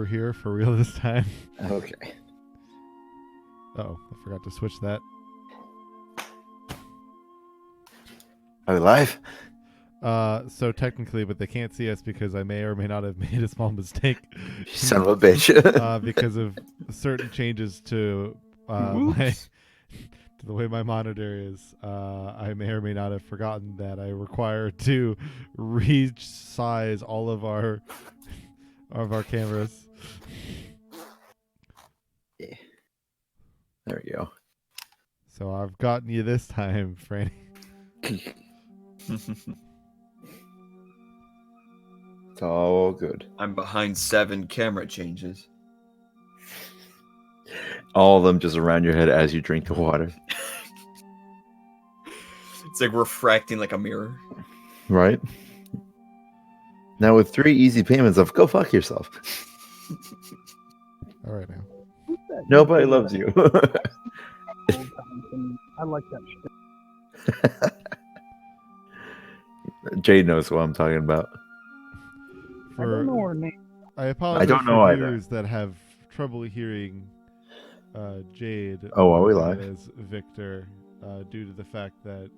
here for real this time. Okay. Oh, I forgot to switch that. Are we live? So technically, but they can't see us because I may or may not have made a small mistake. Son of a bitch. Because of certain changes to to the way my monitor is. I may or may not have forgotten that I require to resize all of our cameras. Yeah. There we go. So I've gotten you this time, Franny. It's all good. I'm behind 7 camera changes. All of them just around your head as you drink the water. It's like refracting like a mirror. Right? Now with 3 easy payments of go fuck yourself. All right now. Nobody loves you. I like that shit. Jade knows what I'm talking about. I don't know her name. I apologize don't know for either. viewers that have trouble hearing Jade. Oh, are we referred live? as Victor, due to the fact that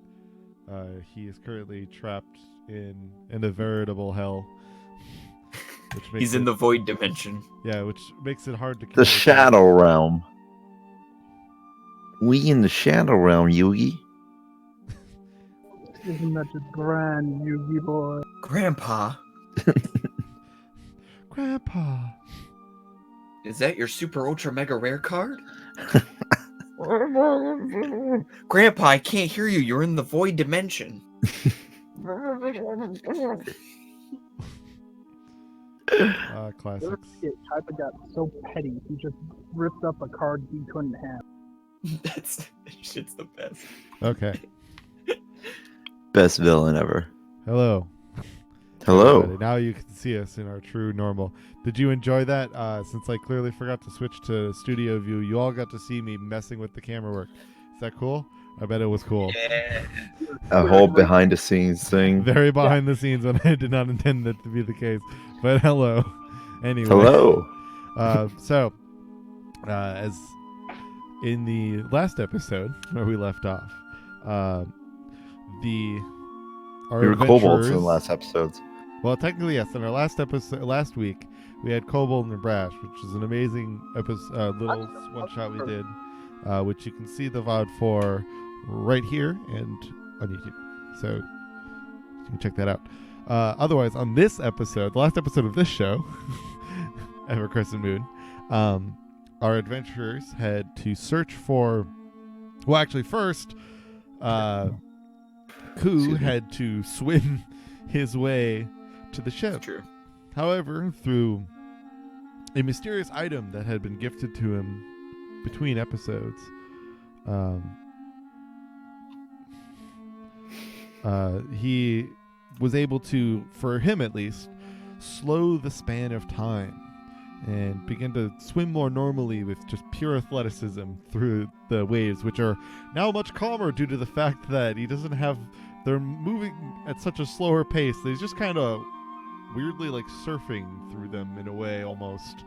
he is currently trapped in a veritable hell. Which makes He's in the void dimension. Yeah, which makes it hard to The communicate. Shadow Realm. We in the Shadow Realm, Yugi. Isn't that just grand, Yugi boy? Grandpa, Grandpa. is that your super ultra mega rare card? Grandpa, I can't hear you. You're in the void dimension. Classics. Type of got so petty, he just ripped up a card he couldn't have. That shit's the best. Okay. Best villain ever. Hello. Hello. Everybody. Now you can see us in our true normal. Did you enjoy that? Since I clearly forgot to switch to studio view, you all got to see me messing with the camera work. Is that cool? I bet it was cool. Yeah. A whole behind the scenes thing. Very behind the scenes when I did not intend that to be the case. But hello. Anyway. Hello. So, as in the last episode where we left off, our We were kobolds in the adventurers- last episodes. Well, technically, yes. In our last episode, last week, we had Kobold and Brash, which is an amazing little one shot we did, which you can see the VOD for right here and on YouTube. So you can check that out. Otherwise, on this episode, the last episode of this show, Ever Crescent Moon, our adventurers had to search for. Well, actually, first, Ku had to swim his way to the ship. True. However, through a mysterious item that had been gifted to him between episodes, he was able to, for him at least, slow the span of time and begin to swim more normally with just pure athleticism through the waves, which are now much calmer due to the fact that he doesn't have... They're moving at such a slower pace that he's just kind of weirdly like surfing through them in a way almost.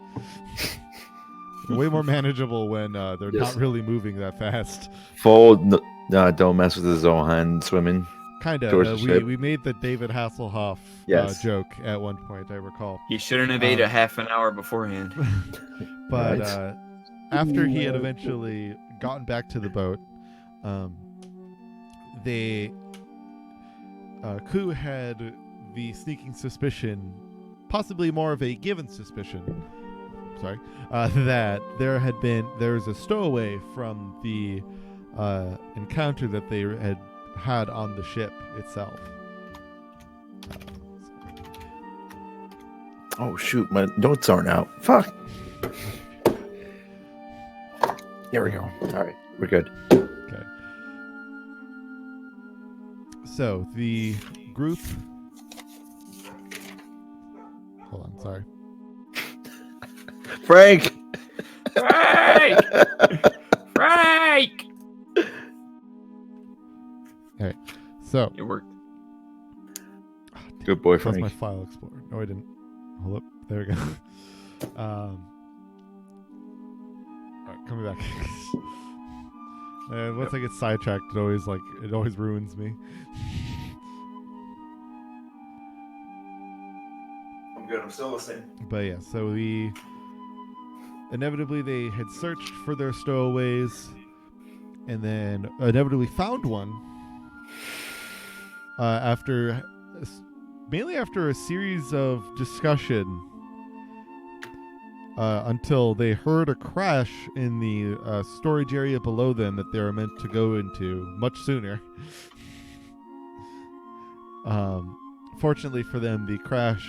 Way more manageable when they're not really moving that fast. Don't mess with his own hand swimming. Kind Towards of. the ship. We made the David Hasselhoff Yes. joke at one point, I recall. He shouldn't have ate a half an hour beforehand. But Right. after he had eventually gotten back to the boat, Ku had the sneaking suspicion, possibly more of a given suspicion, that there was a stowaway from the encounter that they had on the ship itself. Oh shoot, my notes aren't out. Fuck. There we go. All right, we're good. Okay. So the group. Hold on, sorry. Frank. Frank! Frank! All right. So It worked. Good boy, that's my Frank. file explorer. No, I didn't. Hold up. There we go. Alright, coming back. Once I get sidetracked, it always ruins me. I'm good. I'm still listening. But yeah, so inevitably they had searched for their stowaways, and then inevitably found one. Mainly after a series of discussion. Until they heard a crash in the storage area below them that they were meant to go into much sooner. Fortunately for them, the crash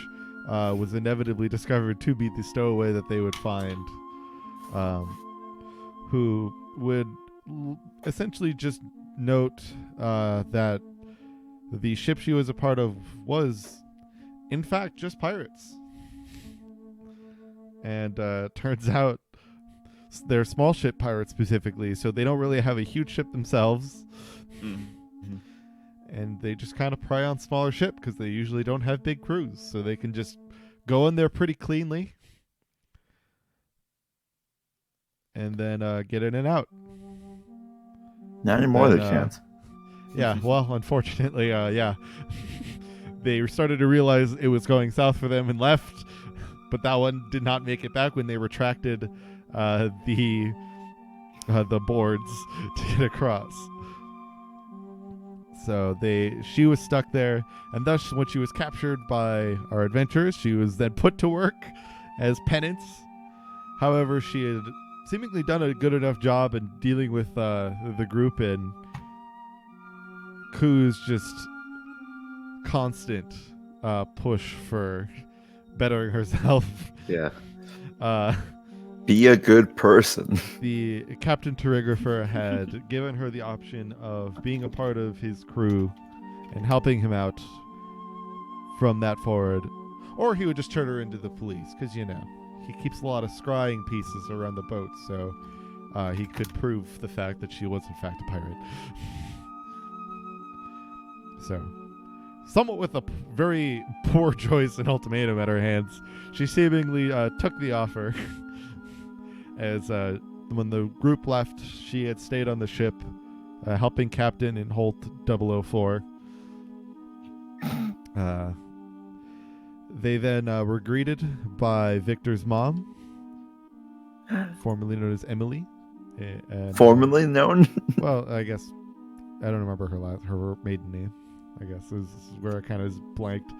was inevitably discovered to be the stowaway that they would find, who would essentially just note that the ship she was a part of was, in fact, just pirates. And turns out they're small ship pirates specifically, so they don't really have a huge ship themselves. Mm-hmm. And they just kind of prey on smaller ship because they usually don't have big crews, so they can just go in there pretty cleanly and then get in and out. Not anymore, they can't. Yeah, well, unfortunately, yeah. They started to realize it was going south for them and left. But that one did not make it back when they retracted the boards to get across. So she was stuck there, and thus when she was captured by our adventurers, she was then put to work as penance. However, she had seemingly done a good enough job in dealing with the group, and Ku's just constant push for bettering herself. Yeah. Be a good person. The Captain Terrigrapher had given her the option of being a part of his crew and helping him out from that forward, or he would just turn her into the police, because, you know, he keeps a lot of scrying pieces around the boat, so he could prove the fact that she was in fact a pirate. So, somewhat with a very poor choice and ultimatum at her hands, she seemingly took the offer. As when the group left, she had stayed on the ship, helping Captain in Holt 004. They then were greeted by Victor's mom, formerly known as Emily. And, Formerly known? well, I guess I don't remember her maiden name. I guess this is where I kind of blanked.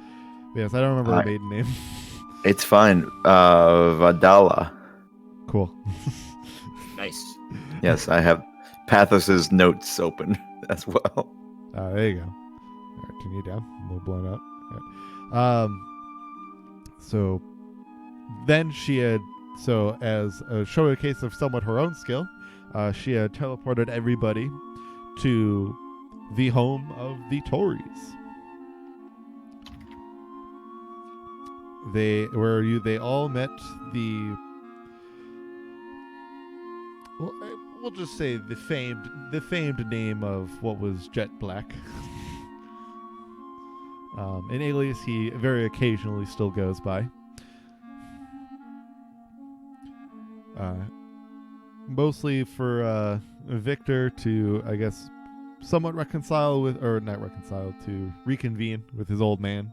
But yes, I don't remember her maiden name. It's fine. Vadala. Cool. Nice. Yes, I have Pathos's notes open as well. There you go. All right, turn you down. A little blown up. Right. So then she had, as a showcase of somewhat her own skill, she had teleported everybody to the home of the Tories. They all met we'll just say the famed name of what was Jet Black. An alias he very occasionally still goes by. Mostly for Victor to, I guess, somewhat reconcile with, or not reconcile, to reconvene with his old man,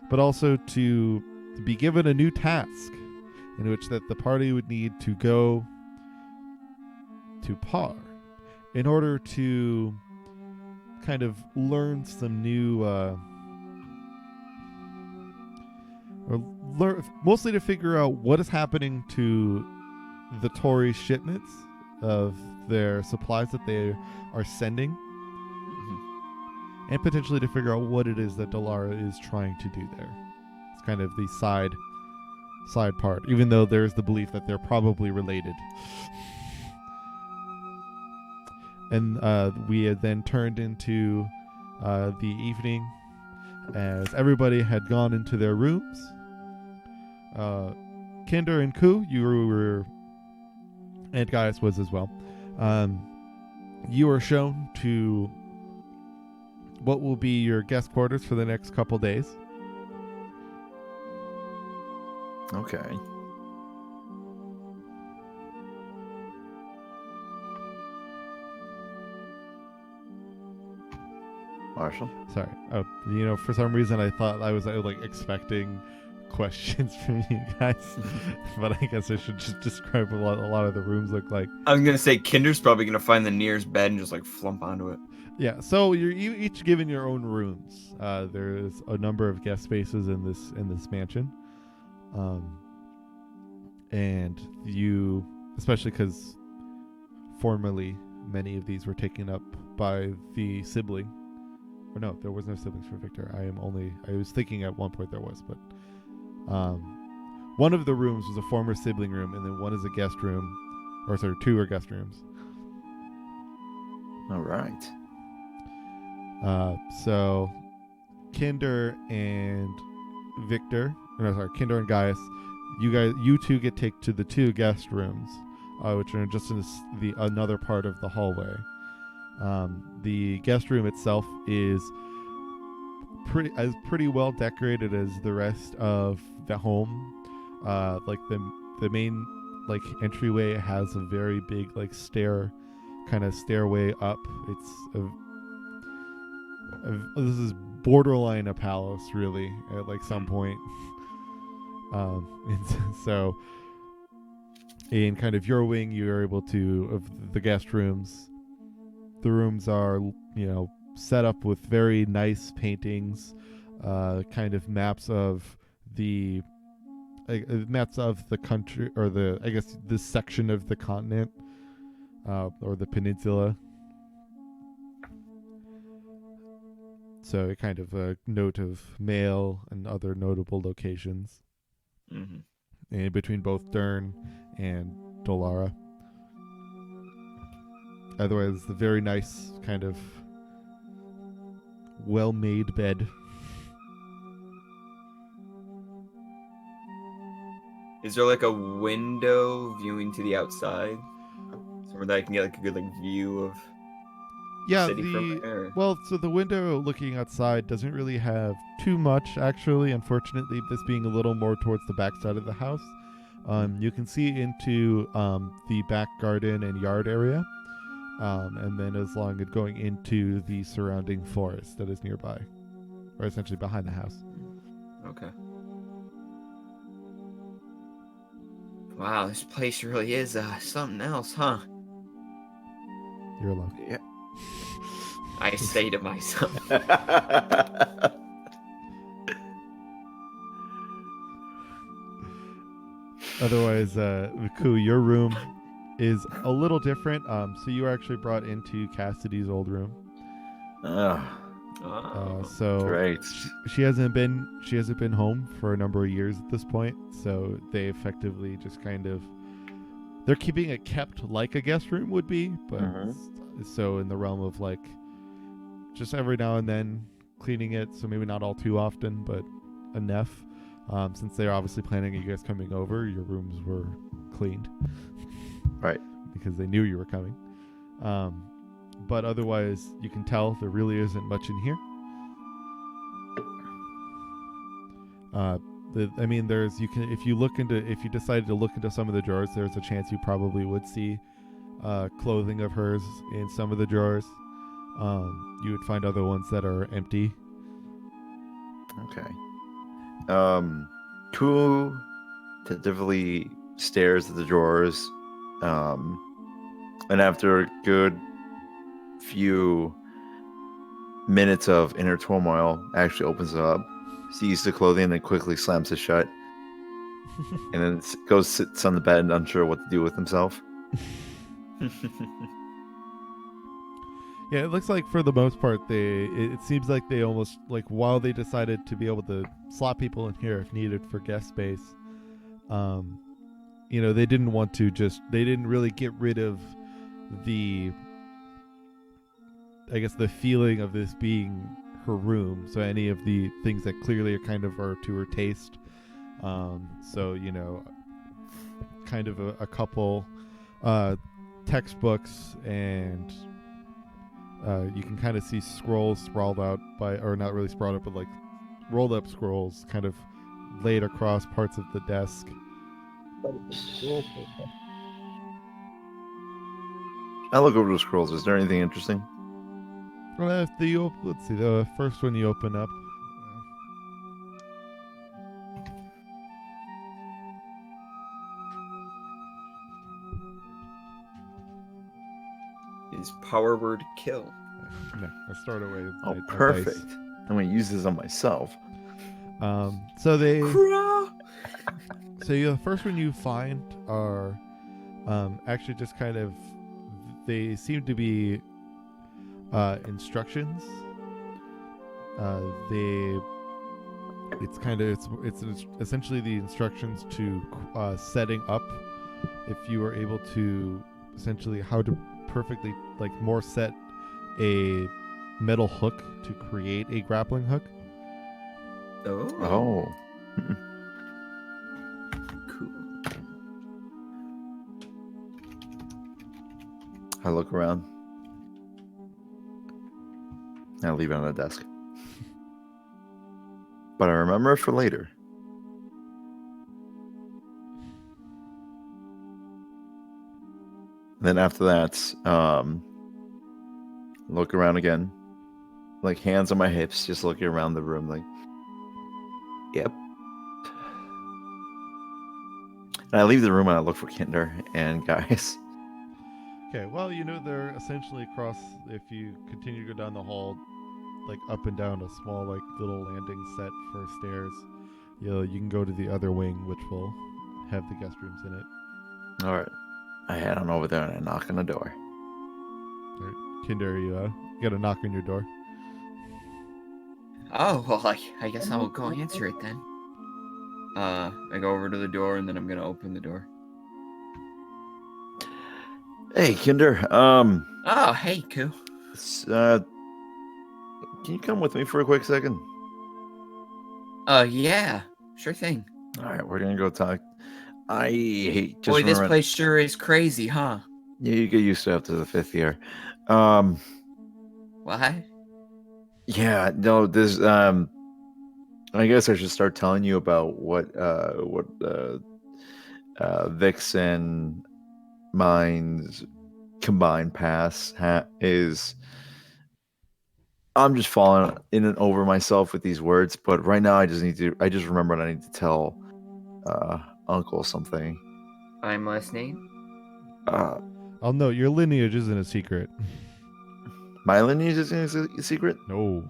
but also to be given a new task in which that the party would need to go to Par in order to kind of learn some new mostly to figure out what is happening to the Tory shipments of their supplies that they are sending, and potentially to figure out what it is that Delara is trying to do there. It's kind of the side part, even though there's the belief that they're probably related. And we had then turned into the evening as everybody had gone into their rooms. Kinder and Ku, you were, and Gaius was as well. You were shown to what will be your guest quarters for the next couple days. Okay. Marshall? Sorry. Oh, for some reason I thought I was like expecting questions from you guys, but I guess I should just describe what a lot of the rooms look like. I was gonna say Kinder's probably gonna find the nearest bed and just like flump onto it. Yeah. So you're each given your own rooms. There's a number of guest spaces in this mansion, and you, especially because formerly many of these were taken up by the sibling. Or no, there was no siblings for Victor. I was thinking at one point there was, but one of the rooms was a former sibling room, and then one is a guest room, or sorry, two are guest rooms. All right. So Kinder and Victor, Kinder and Gaius, you two get taken to the two guest rooms, which are just in another part of the hallway. The guest room itself is pretty well decorated as the rest of the home. Like the main like entryway has a very big like stairway up. It's this is borderline a palace really at like some point. And so in kind of your wing, you're able to of the guest rooms. The rooms are, set up with very nice paintings, kind of maps of the country, or this section of the continent, or the peninsula. So a kind of a note of Mail and other notable locations. Mm-hmm. And between both Dern and Dolara. Otherwise, the very nice kind of well-made bed. Is there like a window viewing to the outside, somewhere that I can get like a good view of the city from there? Well, so the window looking outside doesn't really have too much, actually. Unfortunately, this being a little more towards the back side of the house, you can see into the back garden and yard area. And then as long as going into the surrounding forest that is nearby, or essentially behind the house. Okay. Wow, this place really is something else, huh? You're alone. Yeah. I say to myself. Otherwise, Viku, your room is a little different. So you were actually brought into Cassidy's old room. So great. She hasn't been home for a number of years at this point. So they effectively just they're keeping it kept like a guest room would be, but so in the realm of like just every now and then cleaning it. So maybe not all too often, but enough. Since they're obviously planning on you guys coming over, your rooms were cleaned. Right. Because they knew you were coming. But otherwise, you can tell there really isn't much in here. If you decided to look into some of the drawers, there's a chance you probably would see clothing of hers in some of the drawers. You would find other ones that are empty. Okay. Ku tentatively stares at the drawers, and after a good few minutes of inner turmoil, actually opens it up, sees the clothing, and then quickly slams it shut, and then sits on the bed, unsure what to do with himself. Yeah, it looks like for the most part, it seems like they almost, like, while they decided to be able to slot people in here if needed for guest space, they didn't really get rid of the feeling of this being her room. So any of the things that clearly are to her taste. Kind of a couple textbooks, and you can kind of see scrolls sprawled out or not really sprawled out, but like rolled up scrolls kind of laid across parts of the desk. But it's cool. I look over the scrolls. Is there anything interesting? Let's see, the first one you open up. Is power word kill. No, I start away. With Oh, my perfect. dice. I'm going to use this on myself. So the first one you find are actually just kind of, they seem to be instructions. It's essentially the instructions to setting up, if you were able to, essentially how to perfectly more set a metal hook to create a grappling hook. Oh. Cool. I look around. I leave it on the desk. But I remember it for later. Then after that, look around again. Like hands on my hips, just looking around the room like, yep. And I leave the room and I look for Kinder and guys. Okay, well, they're essentially across, if you continue to go down the hall, up and down a small, little landing set for stairs. You can go to the other wing, which will have the guest rooms in it. All right. I head on over there and I knock on the door. All right. Kinder, you got a knock on your door. Oh, well, I guess I'll go answer it then. I go over to the door and then I'm gonna open the door. Hey, Kinder. Oh, hey, Koo. Can you come with me for a quick second? Yeah, sure thing. All right, we're gonna go talk. I hate just Boy, this remember- place sure is crazy, huh? Yeah, you get used to it after the 5th year. What? Yeah, no, this I guess I should start telling you about what Vix and mine's combined pass is. I'm just falling in and over myself with these words, but right now I just remembered I need to tell Uncle something. I'm listening. I'll note your lineage isn't a secret. My lineage is a secret? No.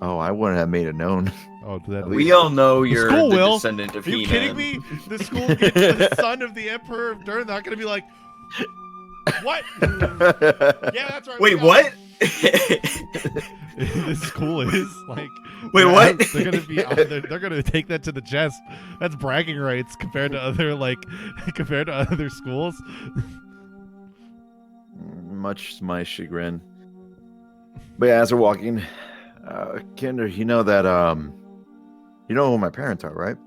Oh, I wouldn't have made it known. Oh, that We all know you're school the will. descendant of Are you He-Man. kidding me? The school gets the son of the Emperor of Durn. Not going to be like, what? Yeah, that's right. Wait, what? This school is like. Wait, what? They're gonna be. They're gonna take that to the chest. That's bragging rights compared to other schools. Much to my chagrin. But yeah, as we're walking, Kinder, you know that you know who my parents are, right?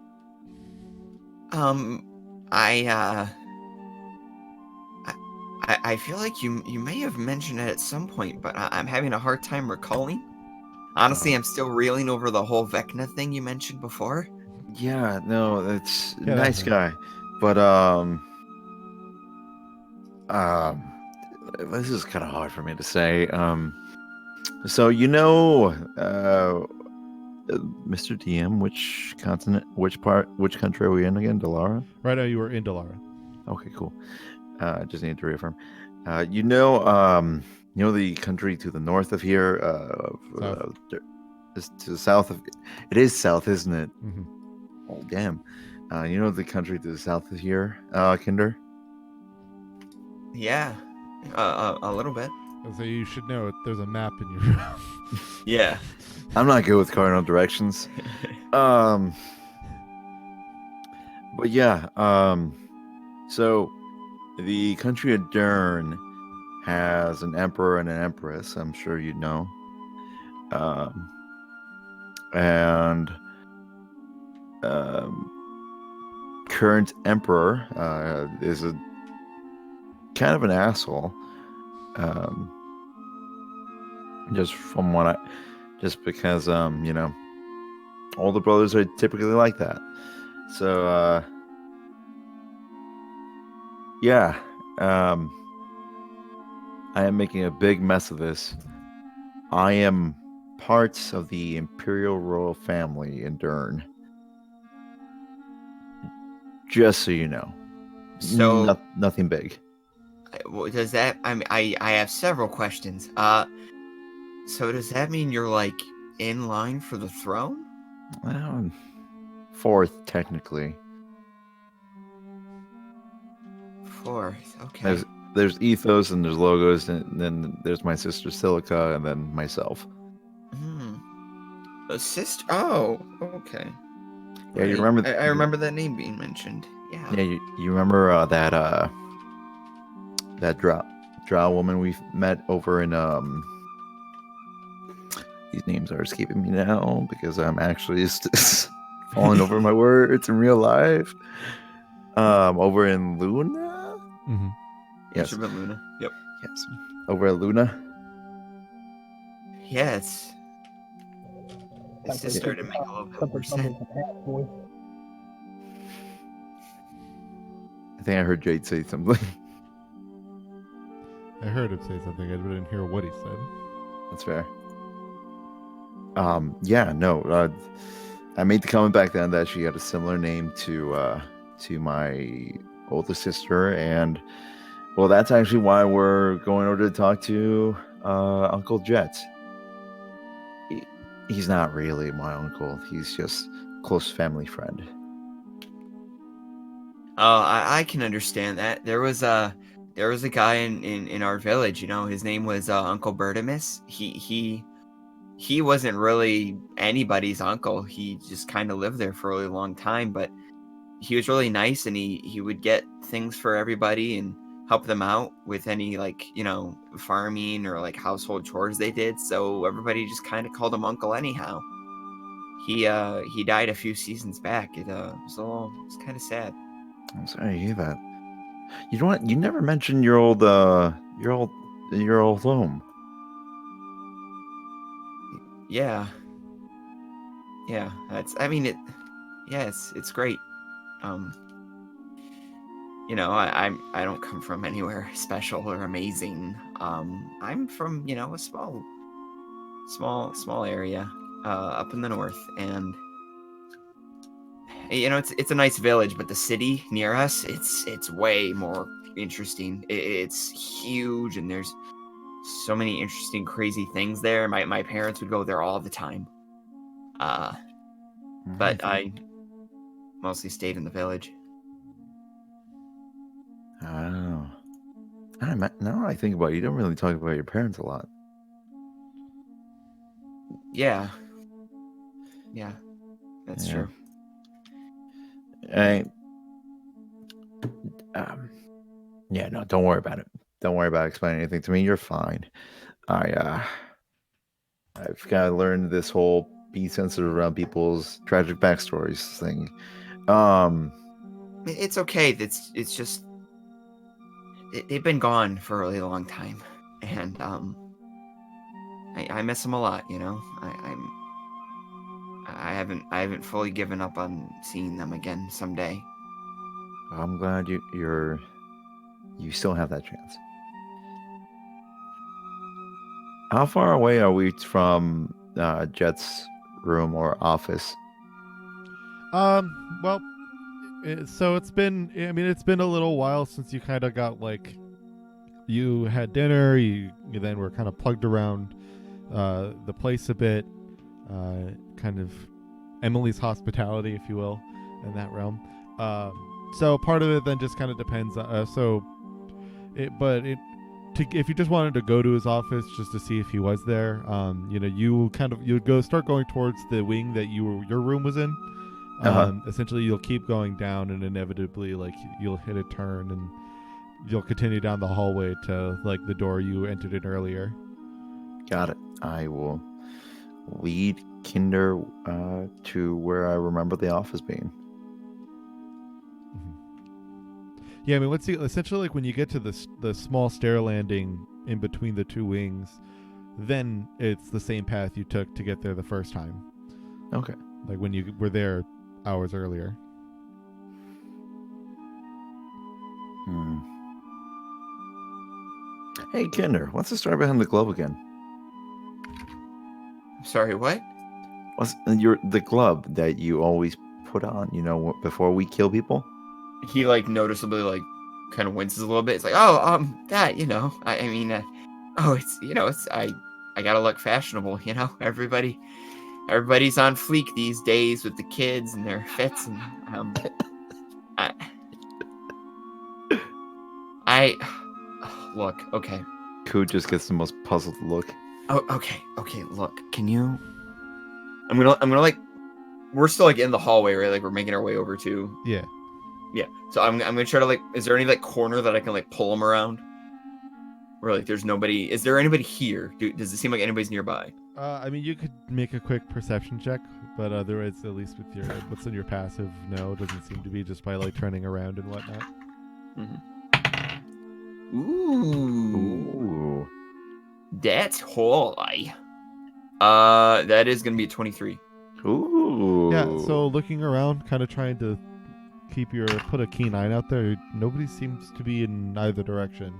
I feel like you may have mentioned it at some point, but I'm having a hard time recalling. Honestly, I'm still reeling over the whole Vecna thing you mentioned before. Yeah, no, it's Yeah, nice that's guy, but this is kind of hard for me to say. So you know, Mr. DM, which continent, which country are we in again? Delara? Right now, you were in Delara. Okay, cool. Just need to reaffirm. You know the country to the north of here, to the south of. It is south, isn't it? Mm-hmm. Oh damn! You know the country to the south of here, Kinder? Yeah, a little bit. So you should know there's a map in your room. Yeah. I'm not good with cardinal directions. But yeah, so the country of Dern has an emperor and an empress, I'm sure you know. And current emperor is a kind of an asshole. Just because older brothers are typically like that. So, yeah. I am making a big mess of this. I am parts of the Imperial Royal Family in Dern. Just so you know. So, Nothing big. does that? I mean, I have several questions. So does that mean you're like in line for the throne? Well, fourth, technically. Fourth, okay. There's Ethos and there's Logos, and then there's my sister Silica, and then myself. A sister? Oh, okay. Yeah, you Right. remember? I remember that name being mentioned. Yeah. Yeah, you remember that drow woman we met over in These names are escaping me now because I'm actually falling over my words in real life. Over in Luna. Mm-hmm. Yes. Instrument Luna. Yep. Yes. Over at Luna. Yeah, it's just started to make a little bit more sense. I think I heard Jade say something. I heard him say something. I didn't hear what he said. That's fair. Yeah, no. I made the comment back then that she had a similar name to my older sister, and well, that's actually why we're going over to talk to Uncle Jet. He's not really my uncle. He's just a close family friend. I can understand that. There was a guy in our village. You know, his name was Uncle Bertimus. He wasn't really anybody's uncle. He just kind of lived there for a really long time, but he was really nice, and he would get things for everybody and help them out with any, like, you know, farming or like household chores they did. So everybody just kind of called him Uncle anyhow. He died a few seasons back. It's kind of sad. I'm sorry to hear that. You know what? You never mentioned your old home. Yeah. It's great. You know, I don't come from anywhere special or amazing. I'm from, you know, a small area up in the north, and you know, it's a nice village, but the city near us, it's way more interesting. It's huge, and there's so many interesting, crazy things there. My parents would go there all the time. But I mostly stayed in the village. Oh. Now I think about it, you don't really talk about your parents a lot. Yeah, that's true. Yeah, no, don't worry about it. Don't worry about explaining anything to me. You're fine. I've got to learn this whole be sensitive around people's tragic backstories thing. It's okay. It's just they've been gone for a really long time, and I miss them a lot. You know, I haven't fully given up on seeing them again someday. I'm glad you still have that chance. How far away are we from Jet's room or office? Well, so it's been a little while since you kind of got, like, you had dinner, you then were kind of plugged around the place a bit, kind of Emily's hospitality, if you will, in that realm. So part of it then just kind of depends. If you just wanted to go to his office just to see if he was there, you know, you'd go start going towards the wing that your room was in. Essentially, you'll keep going down, and inevitably, like, you'll hit a turn, and you'll continue down the hallway to, like, the door you entered in earlier. Got it. I will lead Kinder to where I remember the office being. Yeah, I mean, let's see. Essentially, like, when you get to the small stair landing in between the two wings, then it's the same path you took to get there the first time. Okay. like when you were there hours earlier. Hmm. Hey, Kinder, what's the story behind the glove again? Sorry, what? What's the glove that you always put on? Before we kill people. He like noticeably like kind of winces a little bit. It's like, oh, that, I mean, oh, it's I gotta look fashionable, everybody's on fleek these days with the kids and their fits, and I look, okay. Who just gets the most puzzled look? Oh, okay, look, can you? I'm gonna like, we're still like in the hallway, right? Like we're making our way over to. Yeah. Yeah. So I'm gonna try to like, is there any like corner that I can like pull them around? Where like there's nobody. Is there anybody here? Does it seem like anybody's nearby? I mean, you could make a quick perception check, but otherwise, at least with your what's in your passive, no, doesn't seem to be, just by like turning around and whatnot. Mm-hmm. Ooh. That's holy. That is gonna be a 23. Ooh. Yeah. So looking around, kind of trying to put a keen eye out there. Nobody seems to be in either direction.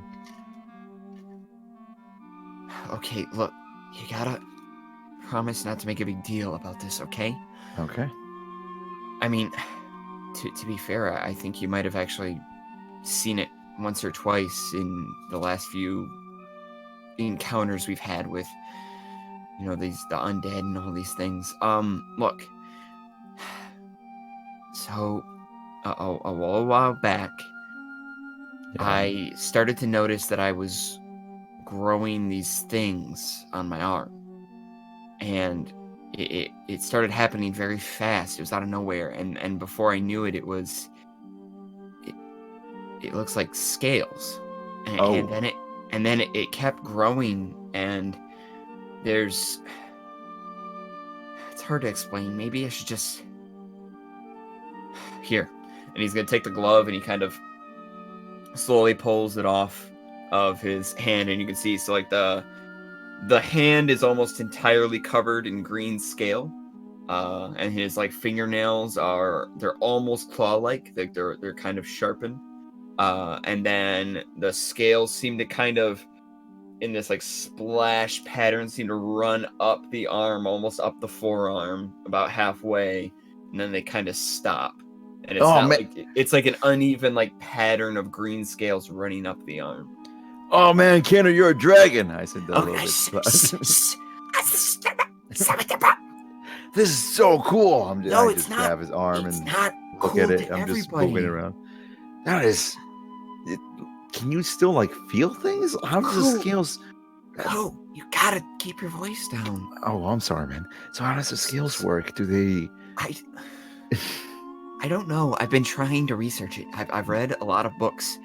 Okay, look, you gotta promise not to make a big deal about this, okay? Okay. I mean, to be fair, I think you might have actually seen it once or twice in the last few encounters we've had with, the undead and all these things. Look. So, a while back, Yeah. I started to notice that I was growing these things on my arm, and it started happening very fast. It was out of nowhere, and before I knew it, it looks like scales, and then it kept growing, and it's hard to explain. Maybe I should just here, and he's gonna take the glove, and he kind of slowly pulls it off of his hand, and you can see, so like the hand is almost entirely covered in green scale, and his like fingernails they're almost claw-like, they're kind of sharpened, and then the scales seem to kind of, in this like splash pattern, seem to run up the arm, almost up the forearm, about halfway, and then they kind of stop. And it's it's like an uneven like pattern of green scales running up the arm. Oh man, Kenner, you're a dragon. I said that a little bit. This is so cool. I just grab his arm and look at it. I'm just moving it around. That is. Can you still like feel things? How does the scales? Oh, you gotta keep your voice down. Oh, I'm sorry, man. So how does the scales work? Do they? I don't know. I've been trying to research it. I've read a lot of books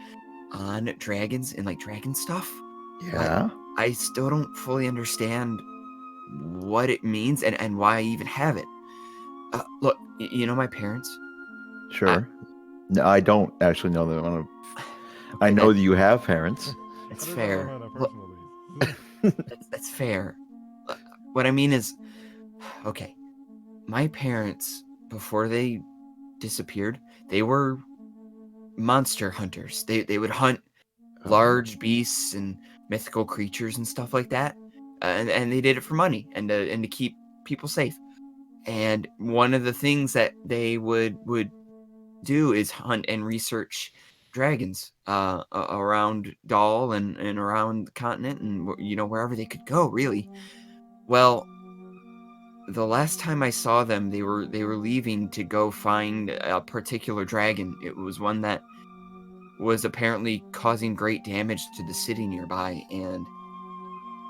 on dragons and like dragon stuff. Yeah. I still don't fully understand what it means and why I even have it. Look, my parents? Sure. No, I don't actually know them. I know that you have parents. That's fair. That's fair. What I mean is, okay, my parents, before they disappeared, they were monster hunters. They would hunt large beasts and mythical creatures and stuff like that, and they did it for money and to keep people safe. And one of the things that they would do is hunt and research dragons around Dahl and around the continent, and wherever they could go, really. Well, the last time I saw them, they were leaving to go find a particular dragon. It was one that was apparently causing great damage to the city nearby, and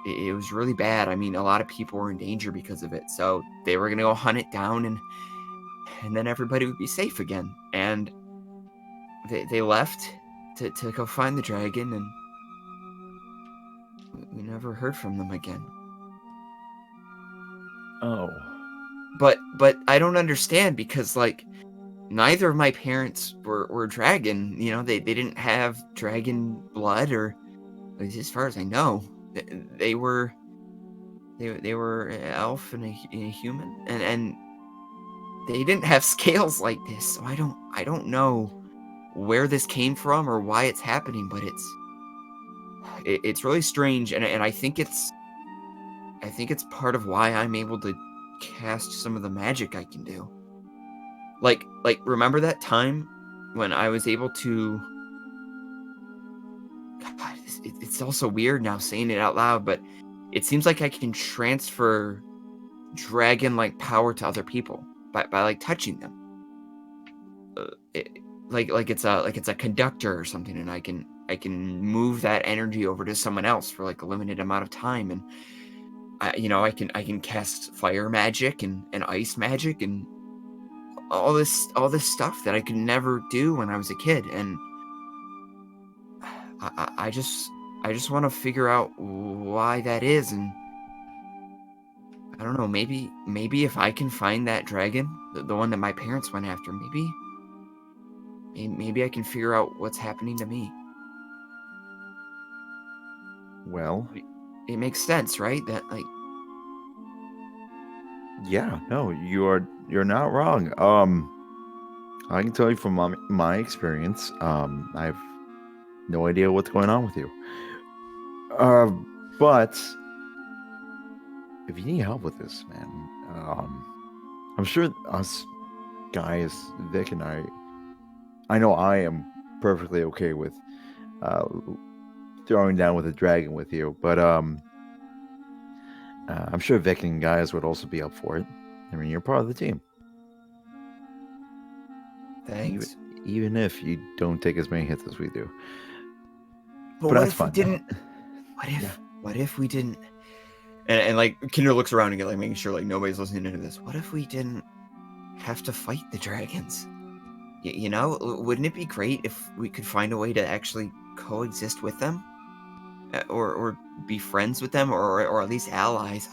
it was really bad. I mean, a lot of people were in danger because of it. So they were gonna go hunt it down, and then everybody would be safe again. And they left to go find the dragon, and we never heard from them again. Oh. But I don't understand, because like neither of my parents were dragon. They didn't have dragon blood, or at least as far as I know, they were elf and a human, and they didn't have scales like this, so I don't know where this came from or why it's happening, but it's really strange, and I think it's part of why I'm able to cast some of the magic I can do. Like remember that time when I was able to? God, it's also weird now saying it out loud, but it seems like I can transfer dragon-like power to other people by like touching them. Like it's a conductor or something, and I can move that energy over to someone else for like a limited amount of time, and I can cast fire magic and ice magic and all this stuff that I could never do when I was a kid, and I just want to figure out why that is, and I don't know, maybe if I can find that dragon, the one that my parents went after, maybe I can figure out what's happening to me. Well, it makes sense, right? That like, yeah, no, you're not wrong. I can tell you from my experience, I have no idea what's going on with you. But if you need help with this, man, I'm sure us guys, Vic and I know I am perfectly okay with throwing down with a dragon with you, but I'm sure Vic and guys would also be up for it. I mean, you're part of the team. thanks. Even if you don't take as many hits as we do. But what if we didn't? What if we didn't? And like Kinder looks around again, like making sure like nobody's listening to this. What if we didn't have to fight the dragons? Wouldn't it be great if we could find a way to actually coexist with them, or be friends with them, or at least allies?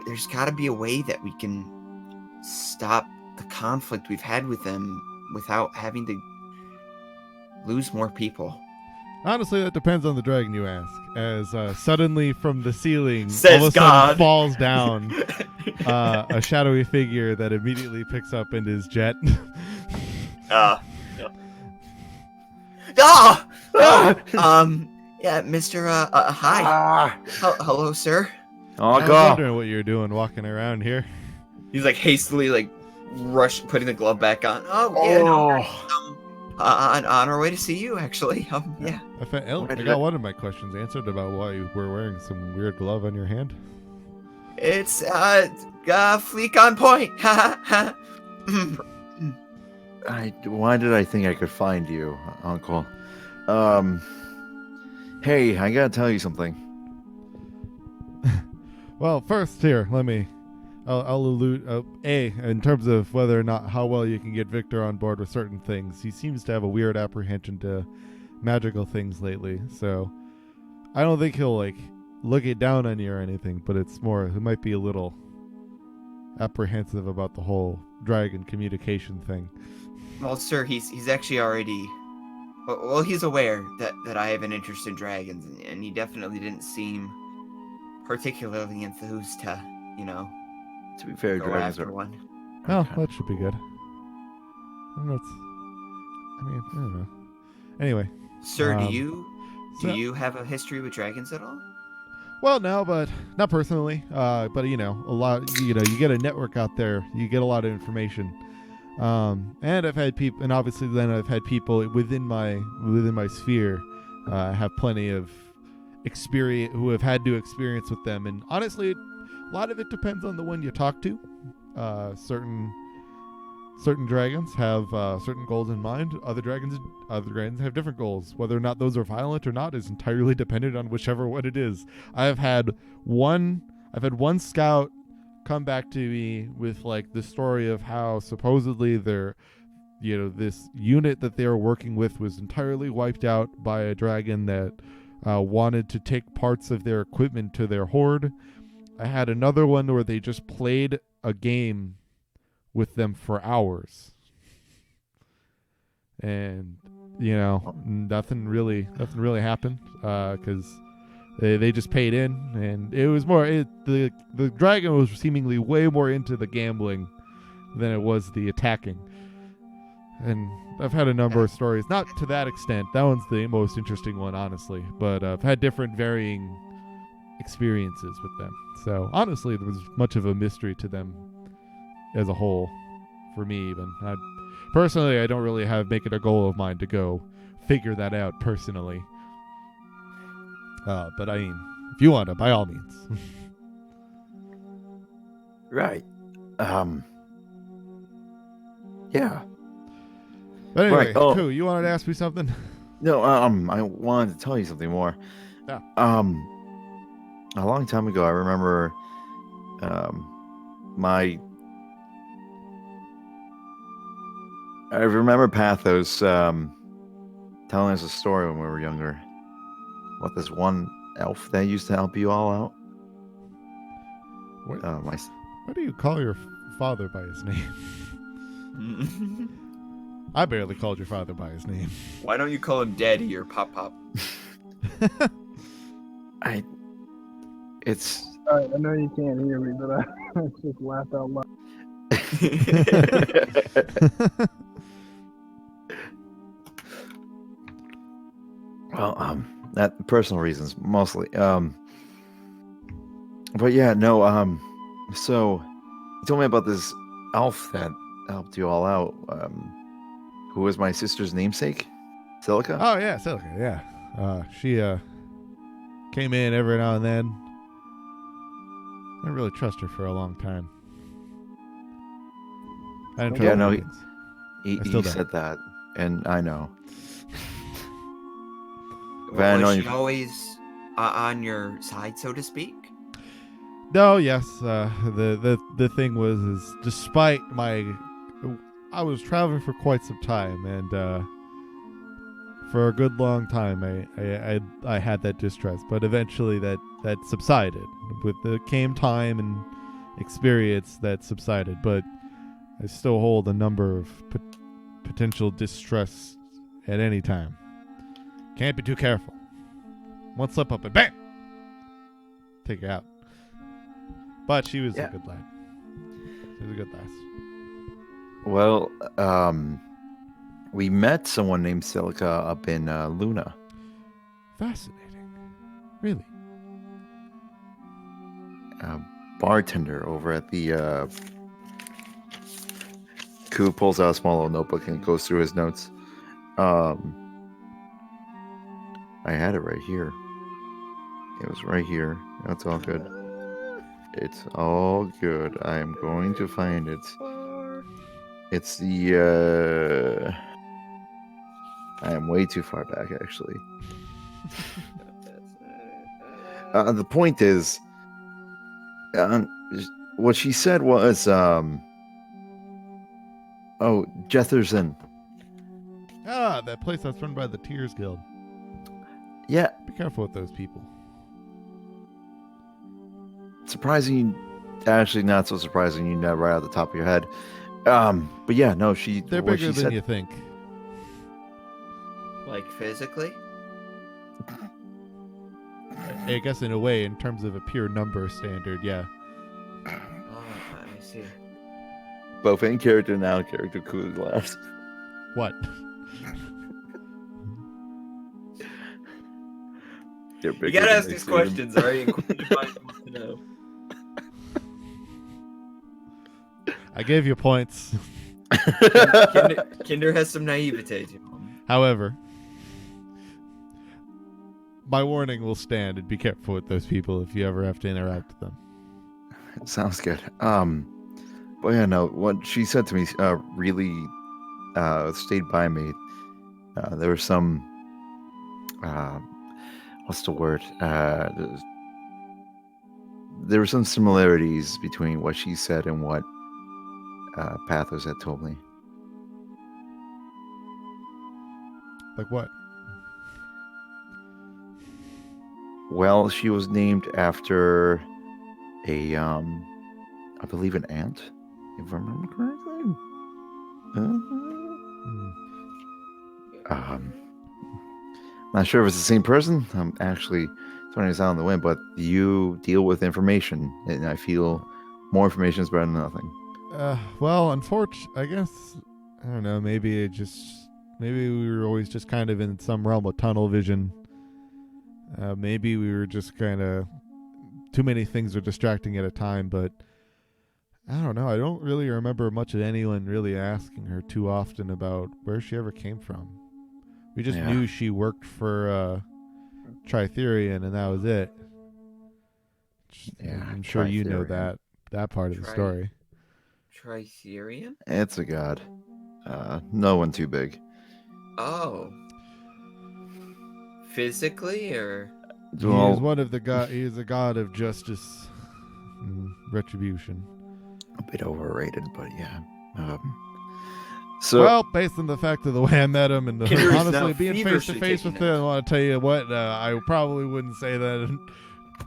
There's got to be a way that we can stop the conflict we've had with them without having to lose more people. Honestly, that depends on the dragon you ask. As suddenly from the ceiling, Says all of a God. sudden falls down a shadowy figure that immediately picks up in his jet. Yeah, Mr. Hi. Hello, sir. Oh, I was God. wondering what you're doing walking around here. He's like hastily like putting the glove back on. On our way to see you, actually. Yeah. I got one of my questions answered about why you were wearing some weird glove on your hand. It's fleek on point. Why did I think I could find you, Uncle? Hey, I gotta tell you something. Well, first here, I'll allude, in terms of whether or not how well you can get Victor on board with certain things. He seems to have a weird apprehension to magical things lately, so I don't think he'll, like, look it down on you or anything, but it's more, he might be a little apprehensive about the whole dragon communication thing. Well, sir, he's actually already... Well, he's aware that I have an interest in dragons, and he definitely didn't seem particularly enthused to, To be fair, go dragons after are... one. Oh, Okay. that should be good. I don't know. Anyway. Sir, Um, do you have a history with dragons at all? Well, no, but not personally. But a lot. You get a network out there. You get a lot of information. And I've had people, and obviously then I've had people within my sphere have plenty of experience who have had to experience with them. And honestly, a lot of it depends on the one you talk to. Certain dragons have certain goals in mind. Other dragons have different goals. Whether or not those are violent or not is entirely dependent on whichever one it is. I've had one scout come back to me with like the story of how supposedly this unit that they were working with was entirely wiped out by a dragon that wanted to take parts of their equipment to their horde. I had another one where they just played a game with them for hours, and nothing really happened because They just paid in, and it was more. The dragon was seemingly way more into the gambling than it was the attacking. And I've had a number of stories, not to that extent. That one's the most interesting one, honestly. But I've had different varying experiences with them. So honestly, there was much of a mystery to them as a whole, for me even. Personally, I don't really make it a goal of mine to go figure that out personally. But I mean, if you want to, by all means. Right. Yeah. But anyway, Right. Oh. Koo, you wanted to ask me something? No, I wanted to tell you something more. Yeah. A long time ago, I remember, I remember Pathos, telling us a story when we were younger. About this one elf that used to help you all out. What, why do you call your father by his name? I barely called your father by his name. Why don't you call him Daddy or Pop Pop? It's. Alright, I know you can't hear me, but I just laughed out loud. Well, that personal reasons mostly. But yeah, no. So you told me about this elf that helped you all out. Who was my sister's namesake? Silica? Oh yeah, Silica. Yeah. She came in every now and then. I didn't really trust her for a long time. I didn't trust Yeah, no, her. he don't. said that, and I know. Was she always on your side, so to speak? No, yes. The thing was, is despite I was traveling for quite some time, and for a good long time, I had that distrust. But eventually, that subsided. Came time and experience that subsided. But I still hold a number of potential distrust at any time. Can't be too careful. One slip up and bam! Take her out. But she was a good lad. She was a good lass. Well, we met someone named Silica up in Luna. Fascinating. Really? A bartender over at the... Koo pulls out a small little notebook and goes through his notes. I had it right here. It was right here. That's all good. It's all good. I am going to find it. It's the... I am way too far back, actually. The point is... what she said was... Oh, Jetherson. Ah, that place that's run by the Tears Guild. Yeah. Be careful with those people. Surprising, actually not so surprising. You know right out the top of your head. But yeah, no, they're bigger than you think. Like physically? I guess in a way, in terms of a pure number standard, yeah. Oh, I see. Both in character and out of character, Koo laughs. What? You gotta ask these questions, alright? Inquisitive minds want to know. I gave you points. Kinder has some naivete. However, my warning will stand, and be careful with those people if you ever have to interact with them. Sounds good. But yeah, no, what she said to me really stayed by me. There were some, what's the word? There were some similarities between what she said and what Pathos had told me. Like what? Well, she was named after a, I believe an ant, if I remember correctly. Not sure if it's the same person. I'm actually throwing us out in the wind, but you deal with information, and I feel more information is better than nothing. Well, unfortunately, I guess I don't know. Maybe we were always just kind of in some realm of tunnel vision. Maybe we were just kind of too many things are distracting at a time. But I don't know. I don't really remember much of anyone really asking her too often about where she ever came from. We just Yeah. knew she worked for Tritherian, and that was it. Yeah, I'm sure you know Tritherian. that part of the story. Tritherian? It's a god. No one too big. Oh. Physically or? He Well, is one of the god. He is a god of justice and retribution. a bit overrated, but yeah. So Well, based on the fact of the way I met him and Kinder's now honestly being face to feverishly face with taking him, notes. I want to tell you what, I probably wouldn't say that.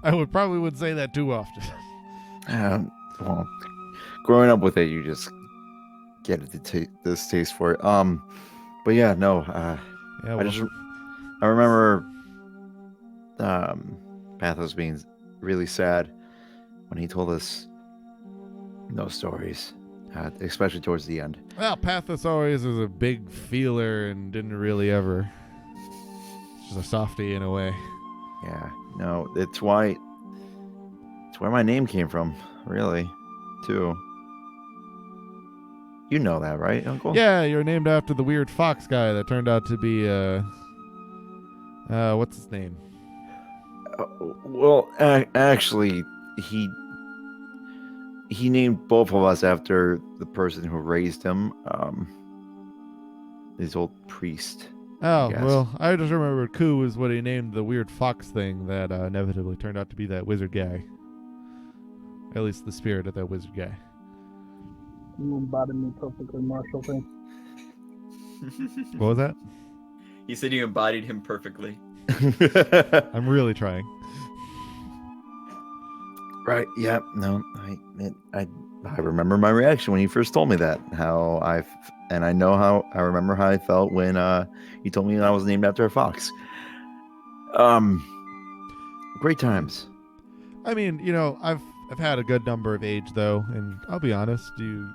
I probably wouldn't say that too often. well, growing up with it, you just get this taste for it. But yeah, no. Yeah, well, I remember Pathos being really sad when he told us no stories, especially towards the end. well, Pathos always was a big feeler and didn't really ever. Just a softie in a way. Yeah, no, it's where my name came from, really, too. You know that, right, Uncle? Yeah, you're named after the weird fox guy that turned out to be what's his name? Well, actually, he named both of us after the person who raised him. His old priest. Oh, guess. well, I just remember Ku was what he named the weird fox thing that inevitably turned out to be that wizard guy. At least the spirit of that wizard guy. You embodied me perfectly, Marshall. Thank What was that? You said you embodied him perfectly. I'm really trying. Right. Yeah. No. I remember my reaction when he first told me that. I remember how I felt when he told me I was named after a fox. Great times. I mean, you know, I've had a good number of age though, and I'll be honest, you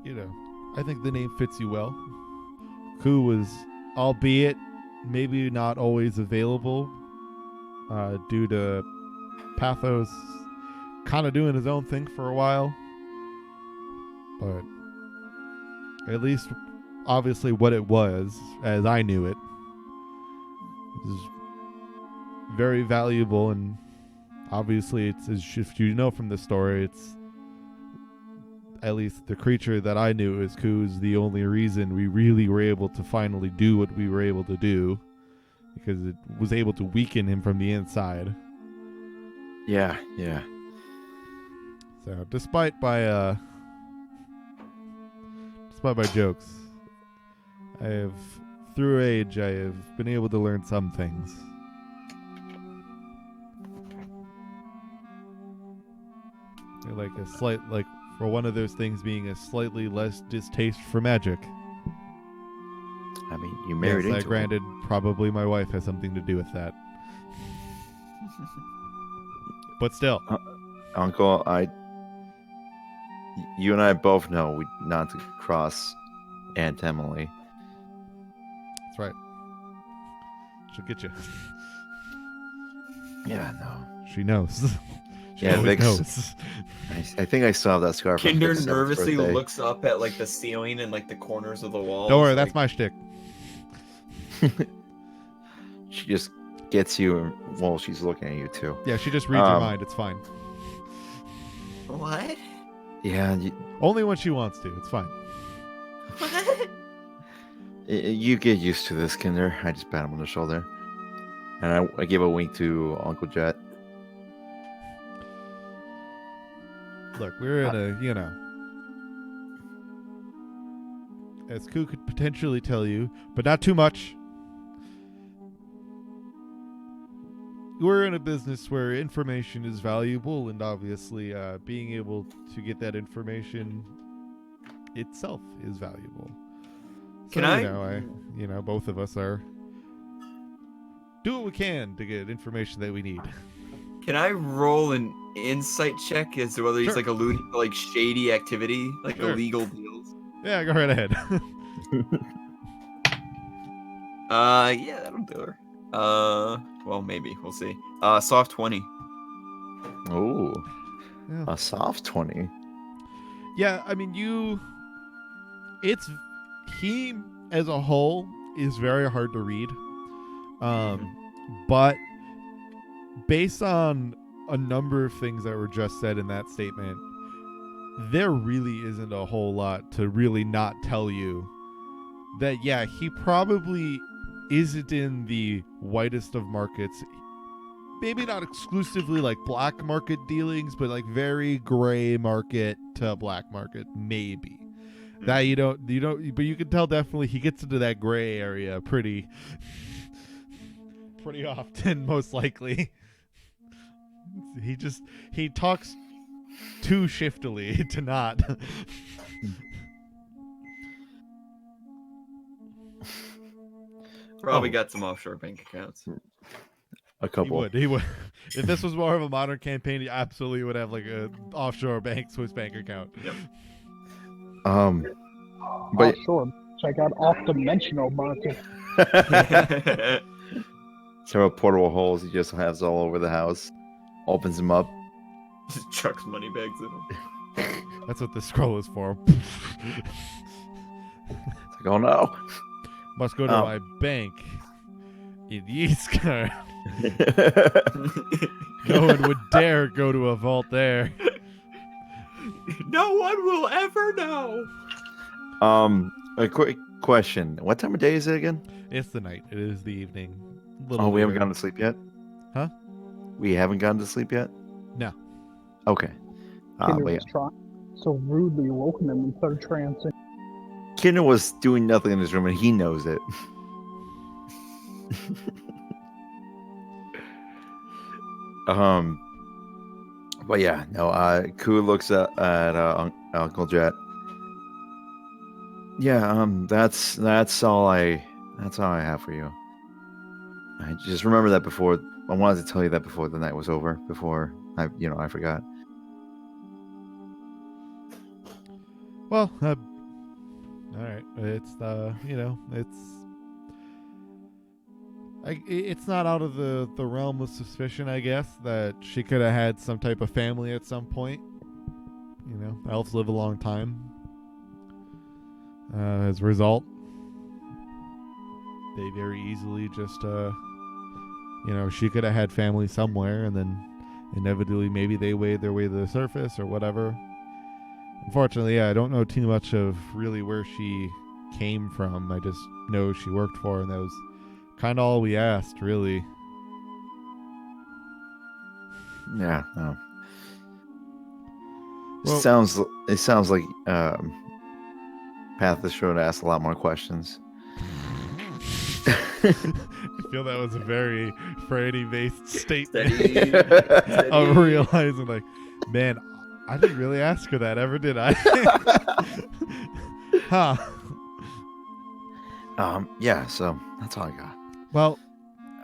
know, I think the name fits you well. Ku was, albeit maybe not always available, due to Pathos kind of doing his own thing for a while, but at least obviously what it was, as I knew it, was very valuable, and obviously it's, if you know from the story, it's at least the creature that I knew as Ku is the only reason we really were able to finally do what we were able to do, because it was able to weaken him from the inside. Yeah. So despite my jokes, through age I have been able to learn some things. Like for one of those things being a slightly less distaste for magic. I mean, you married Yes, into granted, probably my wife has something to do with that. But still. Uncle, you and I both know not to cross Aunt Emily. That's right. She'll get you. Yeah, no. She knows. She Yeah, always Vix- knows. I think I still have that scarf. from Kinder Vix's nervously birthday. looks up at like the ceiling and like the corners of the walls. Don't worry, like, that's my shtick. She just gets you while she's looking at you too. Yeah, she just reads your mind. It's fine. What? Yeah, Only when she wants to. It's fine. What? you get used to this, Kinder. I just pat him on the shoulder, and I give a wink to Uncle Jet. Look, we're in a, you know, as Ku could potentially tell you, but not too much. We're in a business where information is valuable, and obviously being able to get that information itself is valuable. So, Can I- you know, both of us are do what we can to get information that we need. Can I roll an insight check as to whether he's Sure. like alluding to like shady activity, like Sure. illegal deals? Yeah, go right ahead. Yeah, that'll do her. Well, maybe we'll see. Soft 20. Oh, Yeah. a soft 20. Yeah, I mean, he as a whole is very hard to read. But based on a number of things that were just said in that statement, there really isn't a whole lot to really not tell you that, yeah, he probably isn't in the whitest of markets. Maybe not exclusively like black market dealings, but like very gray market to black market, maybe. That you don't, but you can tell definitely he gets into that gray area pretty often, most likely. He talks too shiftily to not. Probably got some offshore bank accounts. A couple. He would. If this was more of a modern campaign, he absolutely would have like a offshore Swiss bank account. Yep. But Offshore. Check out off-dimensional market. several portable holes he just has all over the house. Opens them up. Just chucks money bags in them. That's what this scroll is for. It's like, oh no. Must go to my bank in Yeaskar. No one would dare go to a vault there. No one will ever know. A quick question. What time of day is it again? It's the night. It is the evening. Oh, we haven't gone to sleep yet? Huh? We haven't gone to sleep yet? No. Okay. Kinder But yeah. was trying so rudely woken him and started trancing. Kinder was doing nothing in his room and he knows it. But yeah, no, Ku looks at Uncle Jet. Yeah, that's all I have for you. I just remember that before. I wanted to tell you that before the night was over. Before I forgot. Well, all right. It's it's not out of the realm of suspicion, I guess, that she could have had some type of family at some point. You know, elves live a long time. As a result, they very easily just, she could have had family somewhere, and then inevitably maybe they wade their way to the surface or whatever. Unfortunately, yeah, I don't know too much of really where she came from. I just know she worked for her, and that was kind of all we asked, really. Yeah. No. Well- It sounds like Path is sure to ask a lot more questions. I feel that was a very Franny-based statement. Steady. Of realizing, like, man, I didn't really ask her that ever, did I? Huh. Yeah, so that's all I got. Well,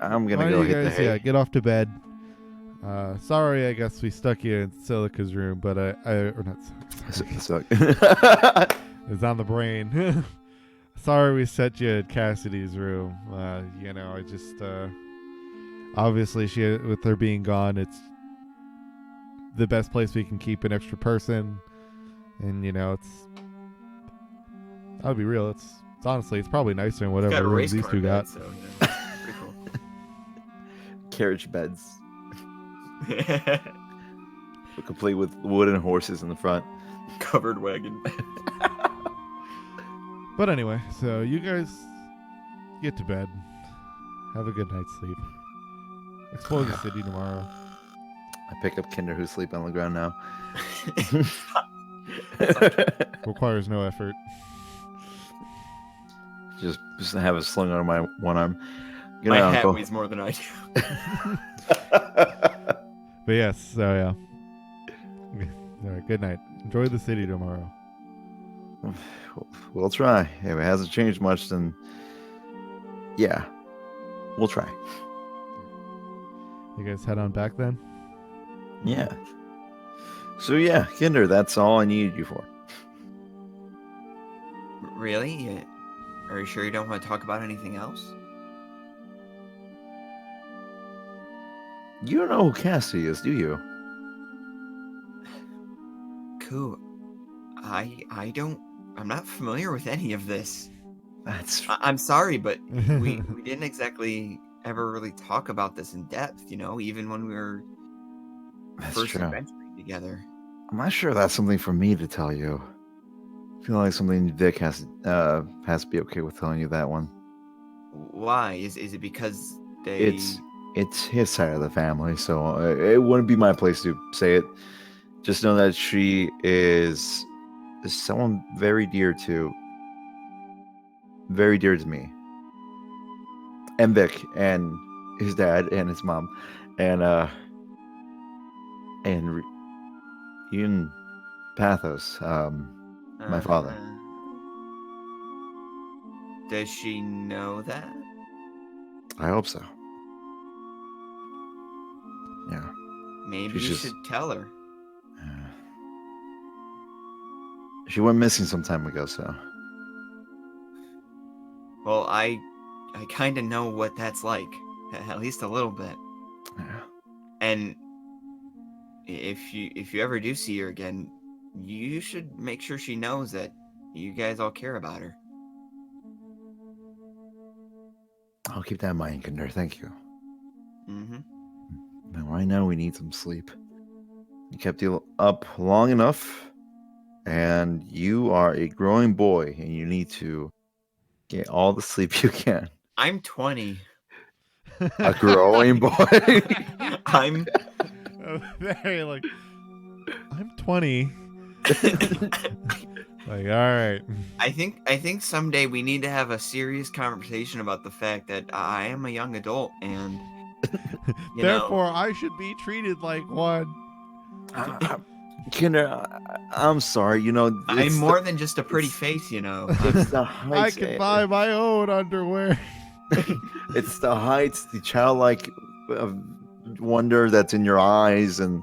I'm why gonna don't go you hit the guys, hay. get off to bed. Sorry, I guess we stuck you in Silica's room, but or not Silica. It's on the brain. Sorry we set you at Cassidy's room. I just obviously with her being gone, it's the best place we can keep an extra person, and I'll be real. It's honestly, it's probably nicer than Got whatever a rooms race these car two got. bed, so, yeah, pretty cool. Carriage beds, complete with wooden horses in the front. Covered wagon bed. But anyway, so you guys get to bed. Have a good night's sleep. Explore the city tomorrow. I pick up Kinder who's sleeping on the ground now. Requires no effort. just have it slung under my one arm. Good My night, hat Uncle. weighs more than I do. But yes, so yeah. All right, good night. Enjoy the city tomorrow. We'll try. If it hasn't changed much, then yeah, we'll try. You guys head on back then? Yeah. So yeah, Kinder, that's all I needed you for. Really? Are you sure you don't want to talk about anything else? You don't know who Cassie is, do you? Cool. I'm not familiar with any of this. That's I'm sorry, but we didn't exactly ever really talk about this in depth, even when we were first true. adventuring together. I'm not sure that's something for me to tell you. I feel like something Vic has to be okay with telling you that one. Why? Is it because they? It's his side of the family, so it wouldn't be my place to say it. Just know that she is someone very dear to me, and Vic, and his dad, and his mom, and even Pathos, my father. Does she know that? I hope so. Yeah. Maybe you should tell her. She went missing some time ago, so. Well, I kind of know what that's like, at least a little bit. Yeah. And if you ever do see her again, you should make sure she knows that you guys all care about her. I'll keep that in mind, Kinder. Thank you. Mm-hmm. Now, right now, we need some sleep. You kept you up long enough, and you are a growing boy, and you need to get all the sleep you can. I'm 20. A growing boy. I'm very like. I'm 20. Like, all right. I think someday we need to have a serious conversation about the fact that I am a young adult, and therefore I should be treated like one. Kinder, I'm sorry. I'm more than just a pretty face. It's the heights. I can buy my own underwear. It's the heights, the childlike wonder that's in your eyes, and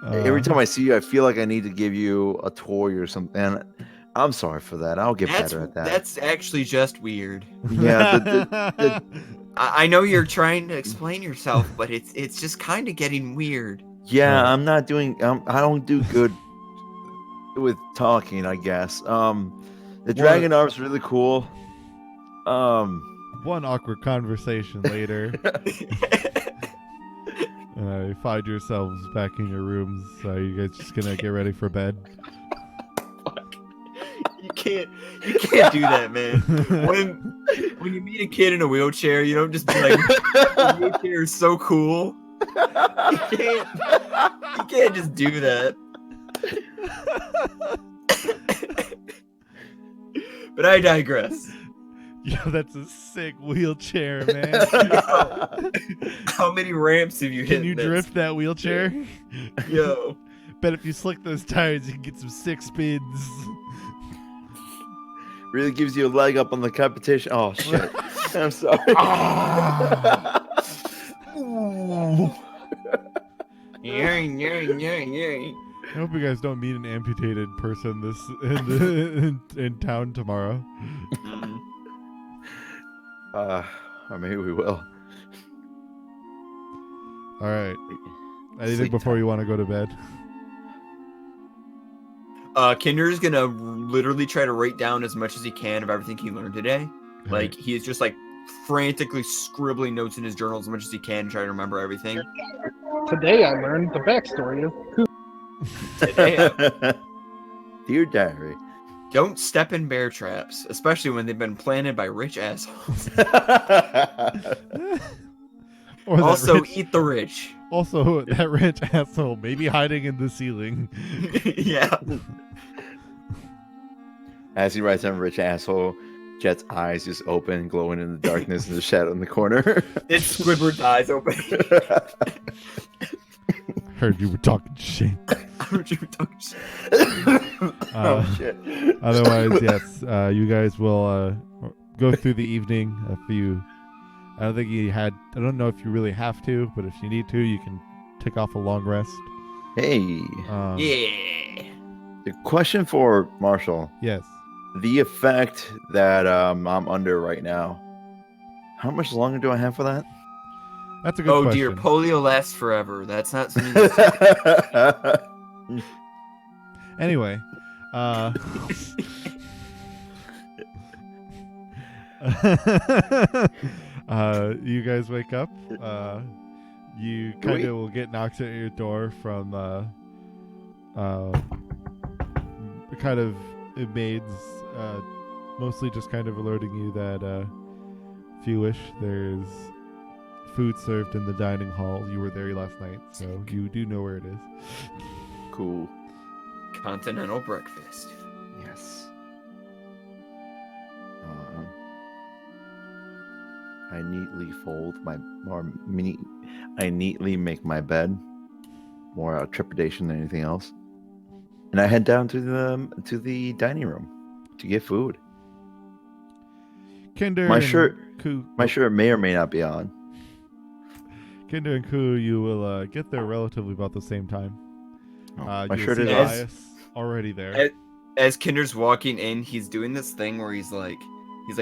every time I see you, I feel like I need to give you a toy or something. And I'm sorry for that. I'll get better at that. That's actually just weird. Yeah. I know you're trying to explain yourself, but it's just kind of getting weird. Yeah, I'm not doing. I don't do good with talking, I guess. The dragon arm's really cool. One awkward conversation later. You find yourselves back in your rooms. You guys just gonna get ready for bed? Fuck. You can't do that, man. When you meet a kid in a wheelchair, you don't just be like, the wheelchair is so cool. You can't just do that. But I digress. Yo, that's a sick wheelchair, man. How many ramps have you hit? Can you drift that wheelchair? Yo. Bet if you slick those tires, you can get some sick spins. Really gives you a leg up on the competition. Oh, shit. I'm sorry. I hope you guys don't meet an amputated person in town tomorrow. Or maybe we will. All right. Anything before you want to go to bed? Kinder's gonna literally try to write down as much as he can of everything he learned today. Like, he is just like frantically scribbling notes in his journal as much as he can, trying to remember everything. Today I learned the backstory of Today, Dear Diary. don't step in bear traps, especially when they've been planted by rich assholes. Or Also, eat the rich. Also, that rich asshole may be hiding in the ceiling. Yeah. As he writes down rich asshole, Jet's eyes just open, glowing in the darkness in the shadow in the corner. It's Squidward's eyes open. Heard you were talking shit. I heard you were talking shit. Oh, shit. Otherwise, yes, you guys will go through the evening. I don't think you had. I don't know if you really have to, but if you need to, you can take off a long rest. Hey, Yeah. the question for Marshall: Yes. the effect that I'm under right now. How much longer do I have for that? That's a good Oh question. dear, polio lasts forever. That's not something that's Anyway, you guys wake up. You kind of will get knocks at your door from kind of maids, mostly just kind of alerting you that if you wish, there's food served in the dining hall. You were there last night, so you do know where it is. Cool. continental breakfast. Yes. I neatly fold my I neatly make my bed, more trepidation than anything else, and I head down to the dining room to get food. Kinder My and shirt, Ku, my shirt may or may not be on. Kinder and Ku, you will get there relatively about the same time. My You'll shirt see is on. Elias already there. As Kinder's walking in, he's doing this thing where he's like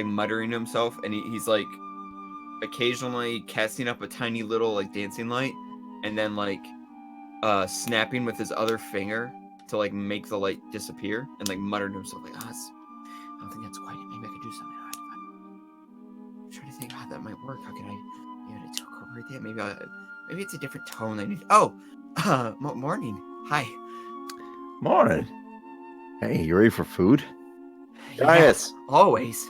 muttering to himself, and he's like occasionally casting up a tiny little like dancing light, and then like snapping with his other finger to like make the light disappear, and like muttering to himself like, I don't think that's quite it. Maybe I could do something. I'm trying to think how that might work. How can I incorporate that? Maybe it's a different tone I need. Oh, morning. Hi. Morning. Hey, you ready for food? Yes. Always.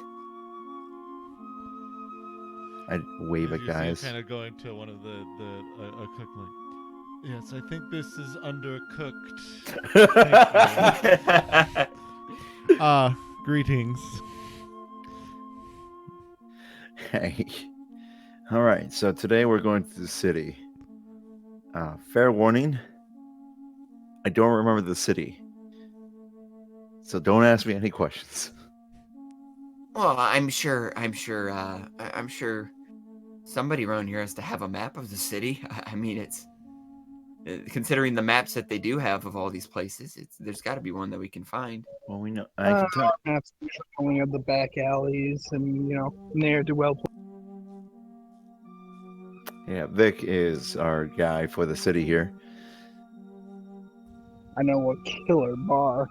I wave at guys. Kind of going to one of the cook like, yes, I think this is undercooked. Thank you. Greetings. Hey. All right, so today we're going to the city. Fair warning, I don't remember the city. So don't ask me any questions. Well, I'm sure somebody around here has to have a map of the city. I mean, it's considering the maps that they do have of all these places, there's got to be one that we can find. Well, we know. I can tell. Maps only of the back alleys and ne'er do well. Yeah, Vic is our guy for the city here. I know a killer bar.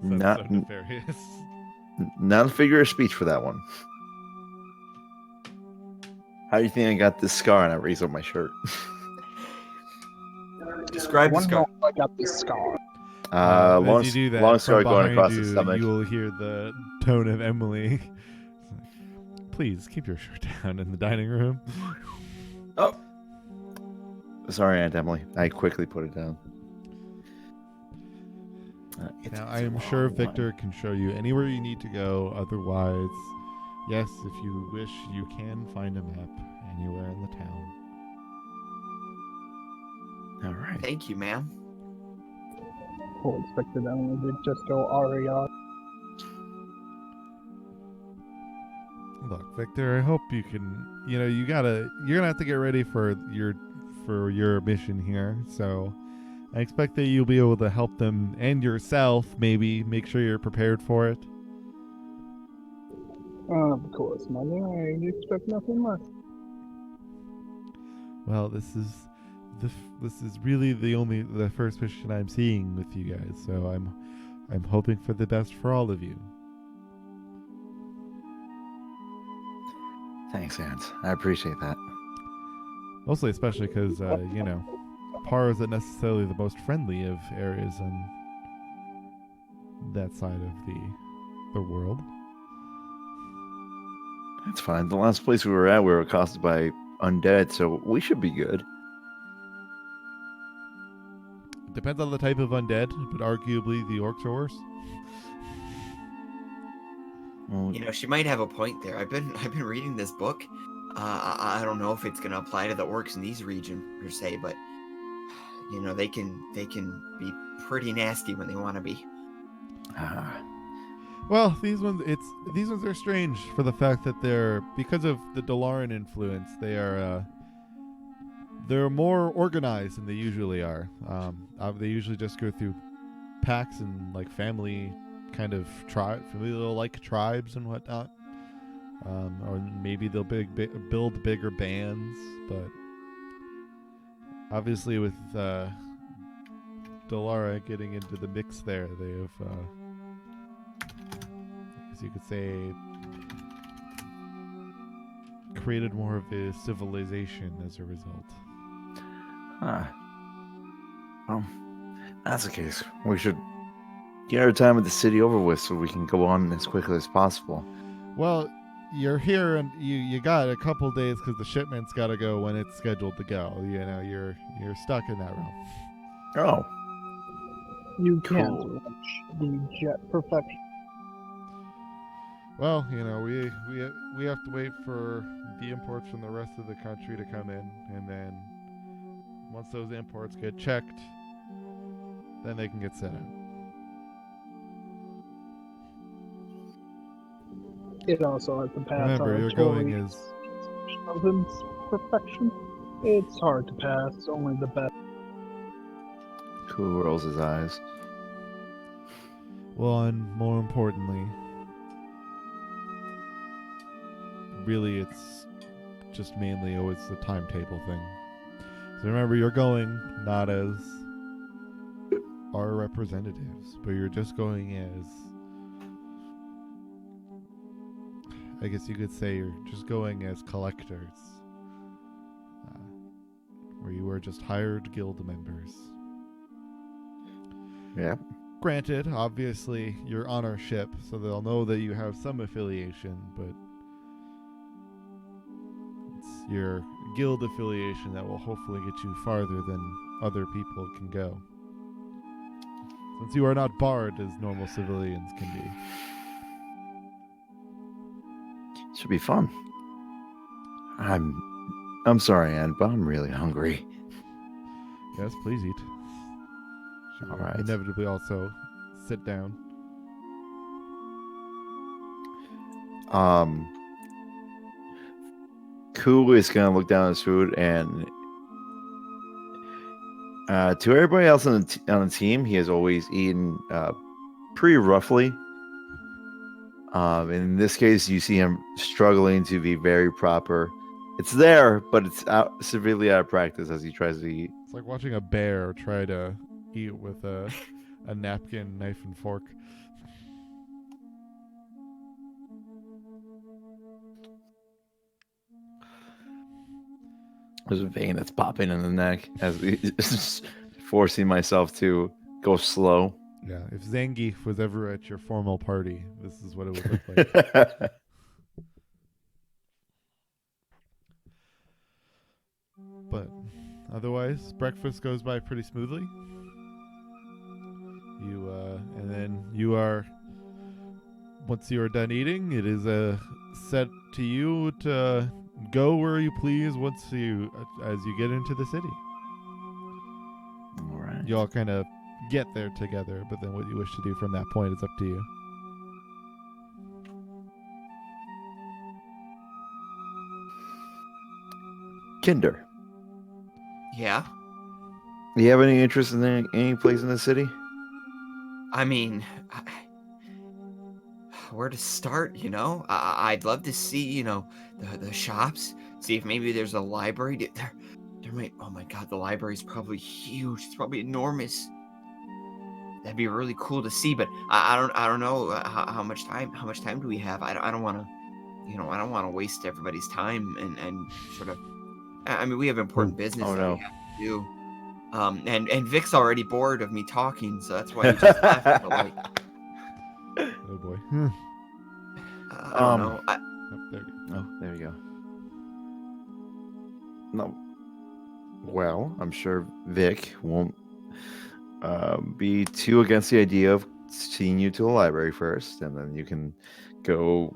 That's so nefarious. Not a figure of speech for that one. How do you think I got this scar and I raised up my shirt? Describe the scar. I got this scar. Long, as you do that, long from scar going behind across you, the stomach. you will hear the tone of Emily. Please keep your shirt down in the dining room. Oh, sorry, Aunt Emily. I quickly put it down. Now, I am sure Victor can show you anywhere you need to go. Otherwise, yes, if you wish, you can find a map anywhere in the town. All right. Thank you, ma'am. Fully expected Emily to just go Aria. Look, Victor, I hope you can. You're gonna have to get ready for your mission here. So, I expect that you'll be able to help them and yourself. Maybe make sure you're prepared for it. Of course, mother. I expect nothing less. Well, this is really the first mission I'm seeing with you guys. So I'm hoping for the best for all of you. Thanks, Aunt. I appreciate that. Mostly, especially because Par isn't necessarily the most friendly of areas on that side of the world. That's fine. The last place we were at, we were accosted by undead, so we should be good. Depends on the type of undead, but arguably the orcs are worse. Well, She might have a point there. I've been reading this book. I don't know if it's gonna apply to the orcs in these regions per se, but you know, they can be pretty nasty when they want to be. Well, these ones are strange for the fact that they're, because of the Dalaran influence, they're more organized than they usually are. They usually just go through packs and like family kind of familial like tribes and whatnot. Or maybe they'll build bigger bands, but obviously with Dalara getting into the mix there, they have, as you could say, created more of a civilization as a result. Huh. Well, that's the case. We should get our time at the city over with so we can go on as quickly as possible. Well, you're here and you got a couple days because the shipment's got to go when it's scheduled to go. You know, you're stuck in that realm. Oh, You can't Cool. watch the jet perfection. Well, you know, we have to wait for the imports from the rest of the country to come in, and then once those imports get checked, then they can get sent out. It also has to pass Remember, our you're going Tory as Sheldon's perfection. It's hard to pass. Only the best. who rolls his eyes? well, and more importantly, really, it's just mainly always the timetable thing. So remember, you're going not as our representatives, but you're just going as, I guess you could say, you're just going as collectors, where you were just hired guild members. Yeah. Granted, obviously, you're on our ship, so they'll know that you have some affiliation, but it's your guild affiliation that will hopefully get you farther than other people can go. Since you are not barred as normal civilians can be. Should be fun. I'm sorry, Ann, but I'm really hungry. Yes, please eat. She All will right. inevitably also sit down. Ku is gonna look down at his food, and to everybody else on the team, he has always eaten pretty roughly. In this case, you see him struggling to be very proper. It's there, but it's severely out of practice as he tries to eat. It's like watching a bear try to eat with a napkin, knife, and fork. There's a vein that's popping in the neck as he's forcing myself to go slow. Yeah, if Zangief was ever at your formal party, this is what it would look like. But otherwise, breakfast goes by pretty smoothly. And then you are, once you are done eating, it is set to you to go where you please as you get into the city. All right. You all kind of get there together, but then what you wish to do from that point is up to you. Kinder, Yeah. do you have any interest in any place in the city? I mean, where to start, you know? I'd love to see, you know, the shops, see if maybe there's a library. There might, oh my God, the library's probably huge. It's probably enormous. That'd be really cool to see, but I don't know how much time do we have? I don't want to, you know, I don't want to waste everybody's time and sort of, I mean, we have important business Oh, that no. we have to do. And Vic's already bored of me talking, so that's why he just left. But like, Oh boy. I don't know. There you go. Oh, there you go. No. Well, I'm sure Vic won't be too against the idea of seeing you to the library first, and then you can go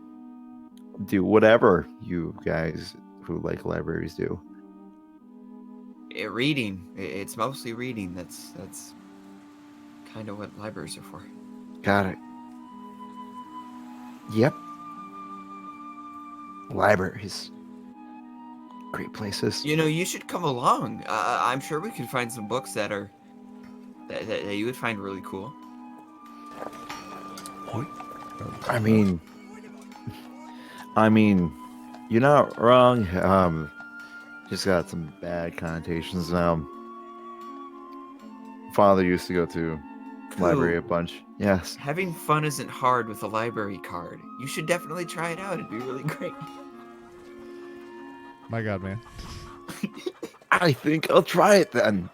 do whatever you guys who like libraries do. Reading. It's mostly reading. That's kind of what libraries are for. Got it. Yep. Libraries. Great places. You know, you should come along. I'm sure we could find some books that you would find really cool. I mean, you're not wrong. Just got some bad connotations. Father used to go to library a bunch. Yes. Having fun isn't hard with a library card. You should definitely try it out. It'd be really great. My God, man. I think I'll try it then.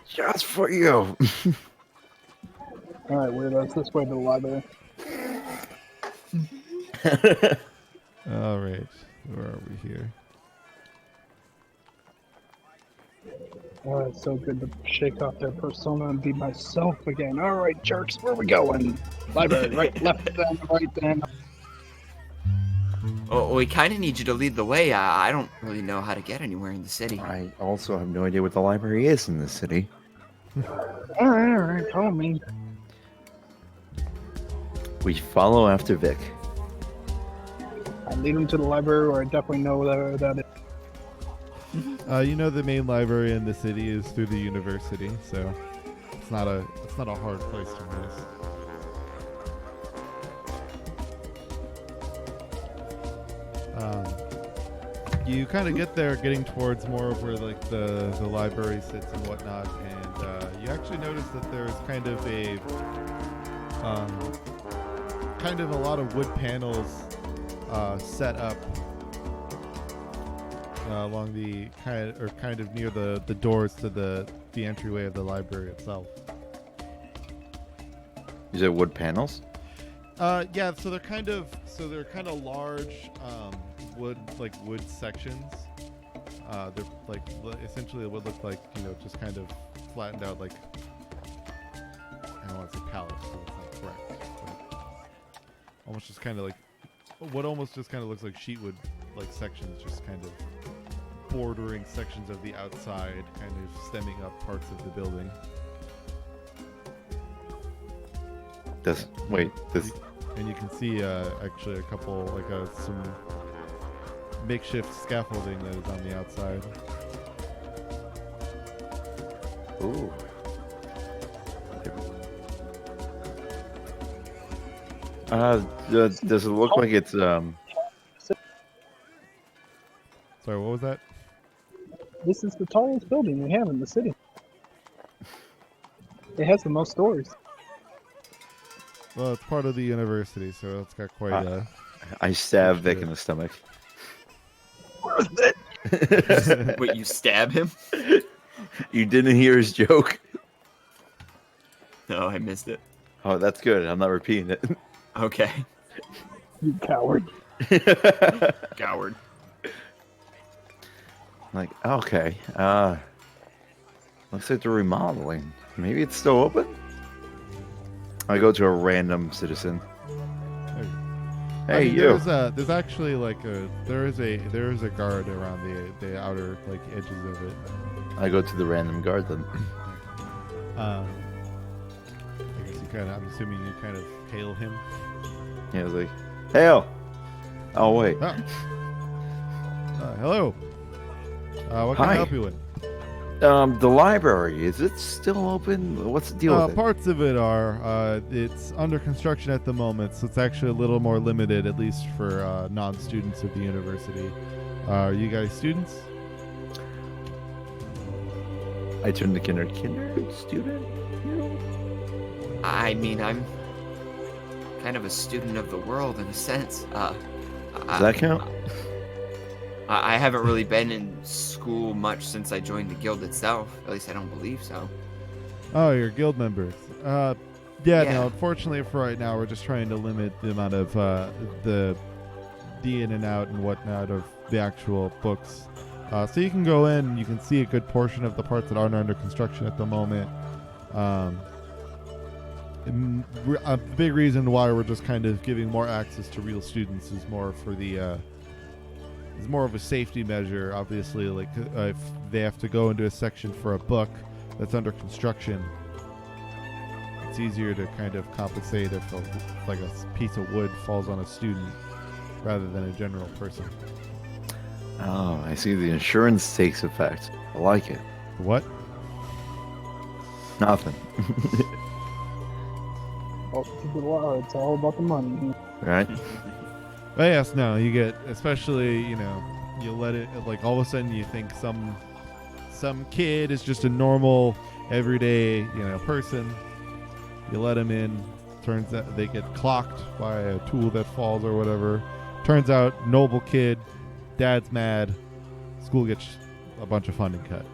Just for you. All right, weirdos, this way to the library. All right. Where are we here? Oh, it's so good to shake off their persona and be myself again. All right, jerks, where we going? Library, right, left, then, right, then. Oh, we kind of need you to lead the way. I don't really know how to get anywhere in the city. I also have no idea what the library is in this city. All right, follow me. We follow after Vic. I lead them to the library where I definitely know where that is. You know the main library in the city is through the university, so it's not a hard place to miss. You kind of get there, getting towards more of where like the library sits and whatnot, and you actually notice that there's kind of a lot of wood panels set up along the kind of near the doors to the entryway of the library itself. Is it wood panels? Yeah, so they're kind of large wood sections. They're like essentially it would look like, you know, just kind of flattened out, like, I don't want to say pallets, so it's not correct, but almost just kind of like what almost just kind of looks like sheet wood like sections, just kind of bordering sections of the outside, kind of stemming up parts of the building. And you can see actually a couple, like some makeshift scaffolding that is on the outside. Ooh. Does it look like it's Sorry, what was that? This is the tallest building we have in the city. It has the most stories. Well, it's part of the university, so it's got quite a... I stabbed Vic in the stomach. Where's it? Wait, you stab him? You didn't hear his joke? No, I missed it. Oh, that's good. I'm not repeating it. Okay. You coward. Coward. Like, okay. Looks like they're remodeling. Maybe it's still open? I go to a random citizen. Hey, you. There's actually like there is a guard around the outer like edges of it. I go to the random guard then. I guess I'm assuming you kind of hail him. Yeah, I was like, hail! Oh, wait. Hello. What can I Hi. help you with? The library, is it still open? What's the deal with it? Parts of it are. It's under construction at the moment, so it's actually a little more limited, at least for non-students of the university. Are you guys students? I turned to kinder student? I mean, I'm kind of a student of the world in a sense. Does that count? I haven't really been in school much since I joined the guild itself. At least I don't believe so. Oh, you're guild members. Yeah, no, unfortunately for right now, we're just trying to limit the amount of the in and out and whatnot of the actual books. So you can go in and you can see a good portion of the parts that aren't under construction at the moment. A big reason why we're just kind of giving more access to real students is more for the is more of a safety measure. Obviously, like if they have to go into a section for a book that's under construction, it's easier to kind of compensate if like a piece of wood falls on a student rather than a general person. Oh, I see. The insurance takes effect. I like it. What? Nothing. Welcome to the law. It's all about the money. Right? But yes, no, you get, especially, you know, you let it, like, all of a sudden you think some kid is just a normal, everyday, you know, person. You let him in. Turns out they get clocked by a tool that falls or whatever. Turns out, noble kid, dad's mad, school gets a bunch of funding cut.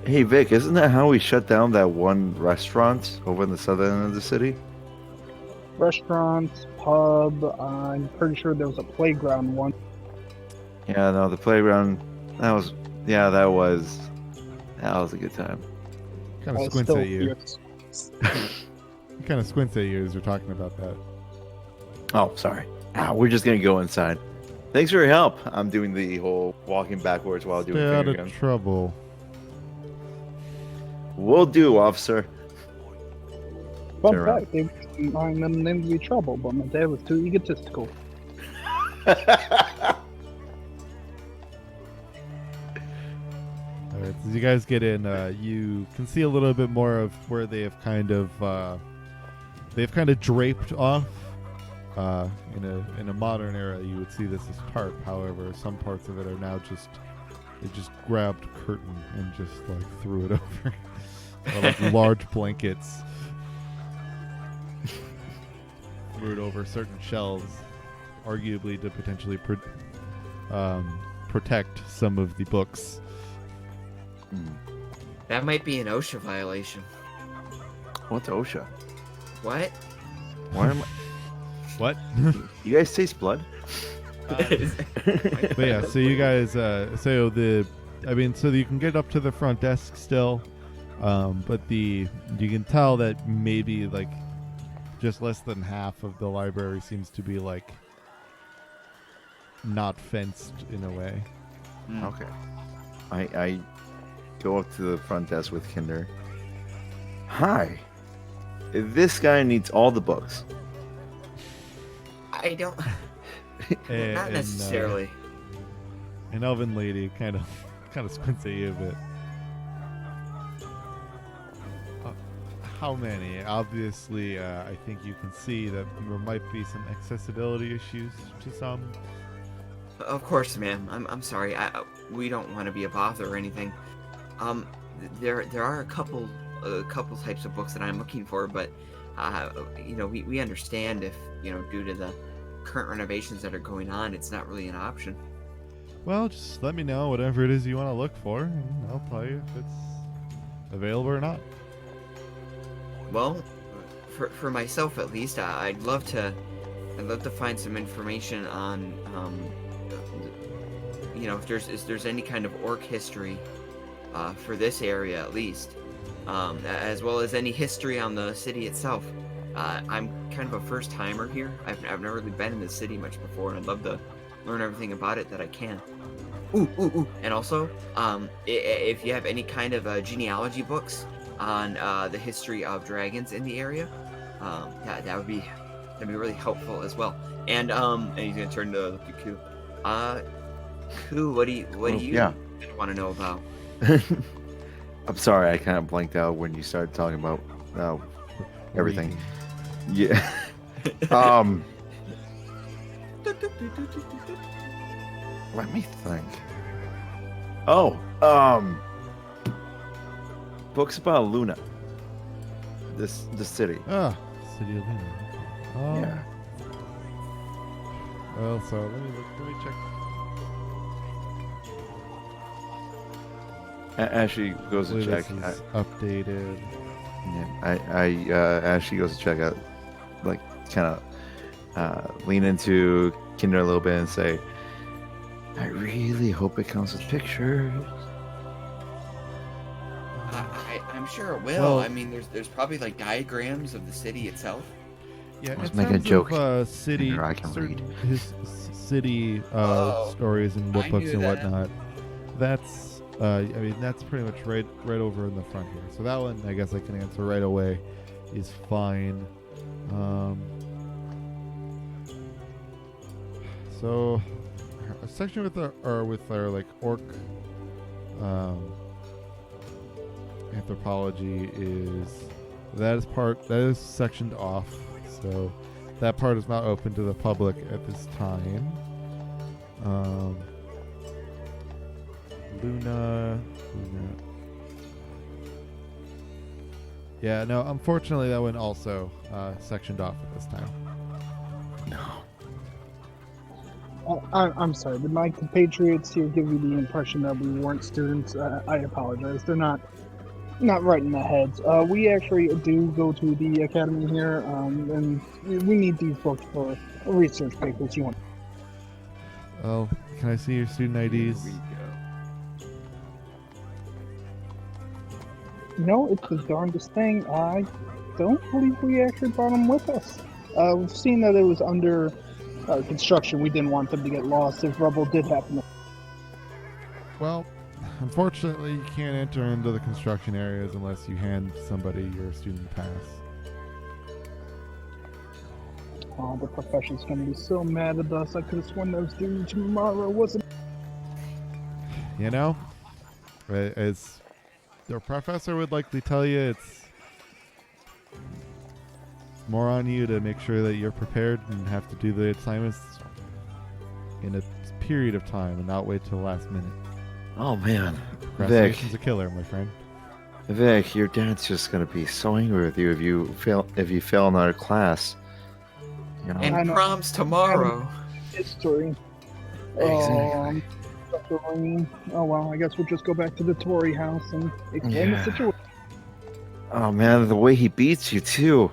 Hey, Vic, isn't that how we shut down that one restaurant over in the southern end of the city? Restaurants, pub. I'm pretty sure there was a playground one. Yeah, no, the playground. That was a good time. Kind I of squints still at you. fierce. He kind of squints at you as you're talking about that. Oh, sorry. We're just gonna go inside. Thanks for your help. I'm doing the whole walking backwards while doing Stay out finger of guns. trouble. Will do, officer. Fun Turn around. fact, they find them named to be trouble, but my dad was too egotistical. All right, as you guys get in, you can see a little bit more of where they have kind of draped off. In a modern era, you would see this as tarp. However, some parts of it are now they just grabbed curtain and just like threw it over, or like large blankets. Threw it over certain shelves, arguably to potentially protect some of the books. That might be an OSHA violation. What's OSHA? What? Why am I... What? You guys taste blood? But yeah, so you guys, so you can get up to the front desk still, but you can tell that maybe like just less than half of the library seems to be like not fenced in a way. Okay. I go up to the front desk with Kinder. Hi. This guy needs all the books. I don't. And, Not necessarily. An oven lady kind of squints at you a bit. How many? Obviously, I think you can see that there might be some accessibility issues to some. Of course, ma'am. I'm sorry. We don't want to be a bother or anything. There are a couple types of books that I'm looking for, but we understand if due to the current renovations that are going on, it's not really an option. Well, just let me know whatever it is you want to look for, and I'll tell you if it's available or not. Well, for myself at least, I'd love to find some information on if there's any kind of orc history for this area at least, as well as any history on the city itself. I'm kind of a first timer here. I've never really been in the city much before, and I'd love to learn everything about it that I can. Ooh. And also, if you have any kind of genealogy books on the history of dragons in the area, that'd be really helpful as well. And he's gonna turn to Ku. Ku, what do you want to know about? I'm sorry, I kind of blanked out when you started talking about everything. Yeah. Let me think. Books about Luna. The city. Ah, City of Luna. Oh. Yeah. Well, so let me check. Ashley goes to check. This is updated. Ashley goes to check out, like, kind of lean into Kinder a little bit and say, I really hope it comes with pictures. I'm sure it will. Well- I mean, there's probably like diagrams of the city itself. Yeah, I was in making a terms joke. of city, Here, I can certain read. city Oh, stories and what I books knew and that. whatnot. That's I mean that's pretty much right over in the front here. So that one I guess I can answer right away is fine. So a section with our like orc anthropology that is sectioned off. So that part is not open to the public at this time. Luna. Yeah, no, unfortunately that one also sectioned off at this time. No. I'm sorry. Did my compatriots here give you the impression that we weren't students? I apologize. They're not right in the heads. We actually do go to the academy here, and we need these books for research papers. You want? Oh, can I see your student IDs? Here we go. No, it's the darndest thing. I don't believe we actually brought them with us. We've seen that it was under construction. We didn't want them to get lost if rubble did happen. Well, unfortunately, you can't enter into the construction areas unless you hand somebody your student pass. Oh, the professor's gonna be so mad at us. I could have sworn that was due tomorrow, wasn't it? You know, as the professor would likely tell you, it's more on you to make sure that you're prepared and have to do the assignments in a period of time and not wait till the last minute. Oh man, Procrastination's a killer, my friend. Vic, your dad's just gonna be so angry with you if you fail another class. You know? I And know. prom's tomorrow. History. Exactly. Dr. Rain. Oh well, I guess we'll just go back to the Tory house and explain the Yeah. situation. Oh man, the way he beats you too.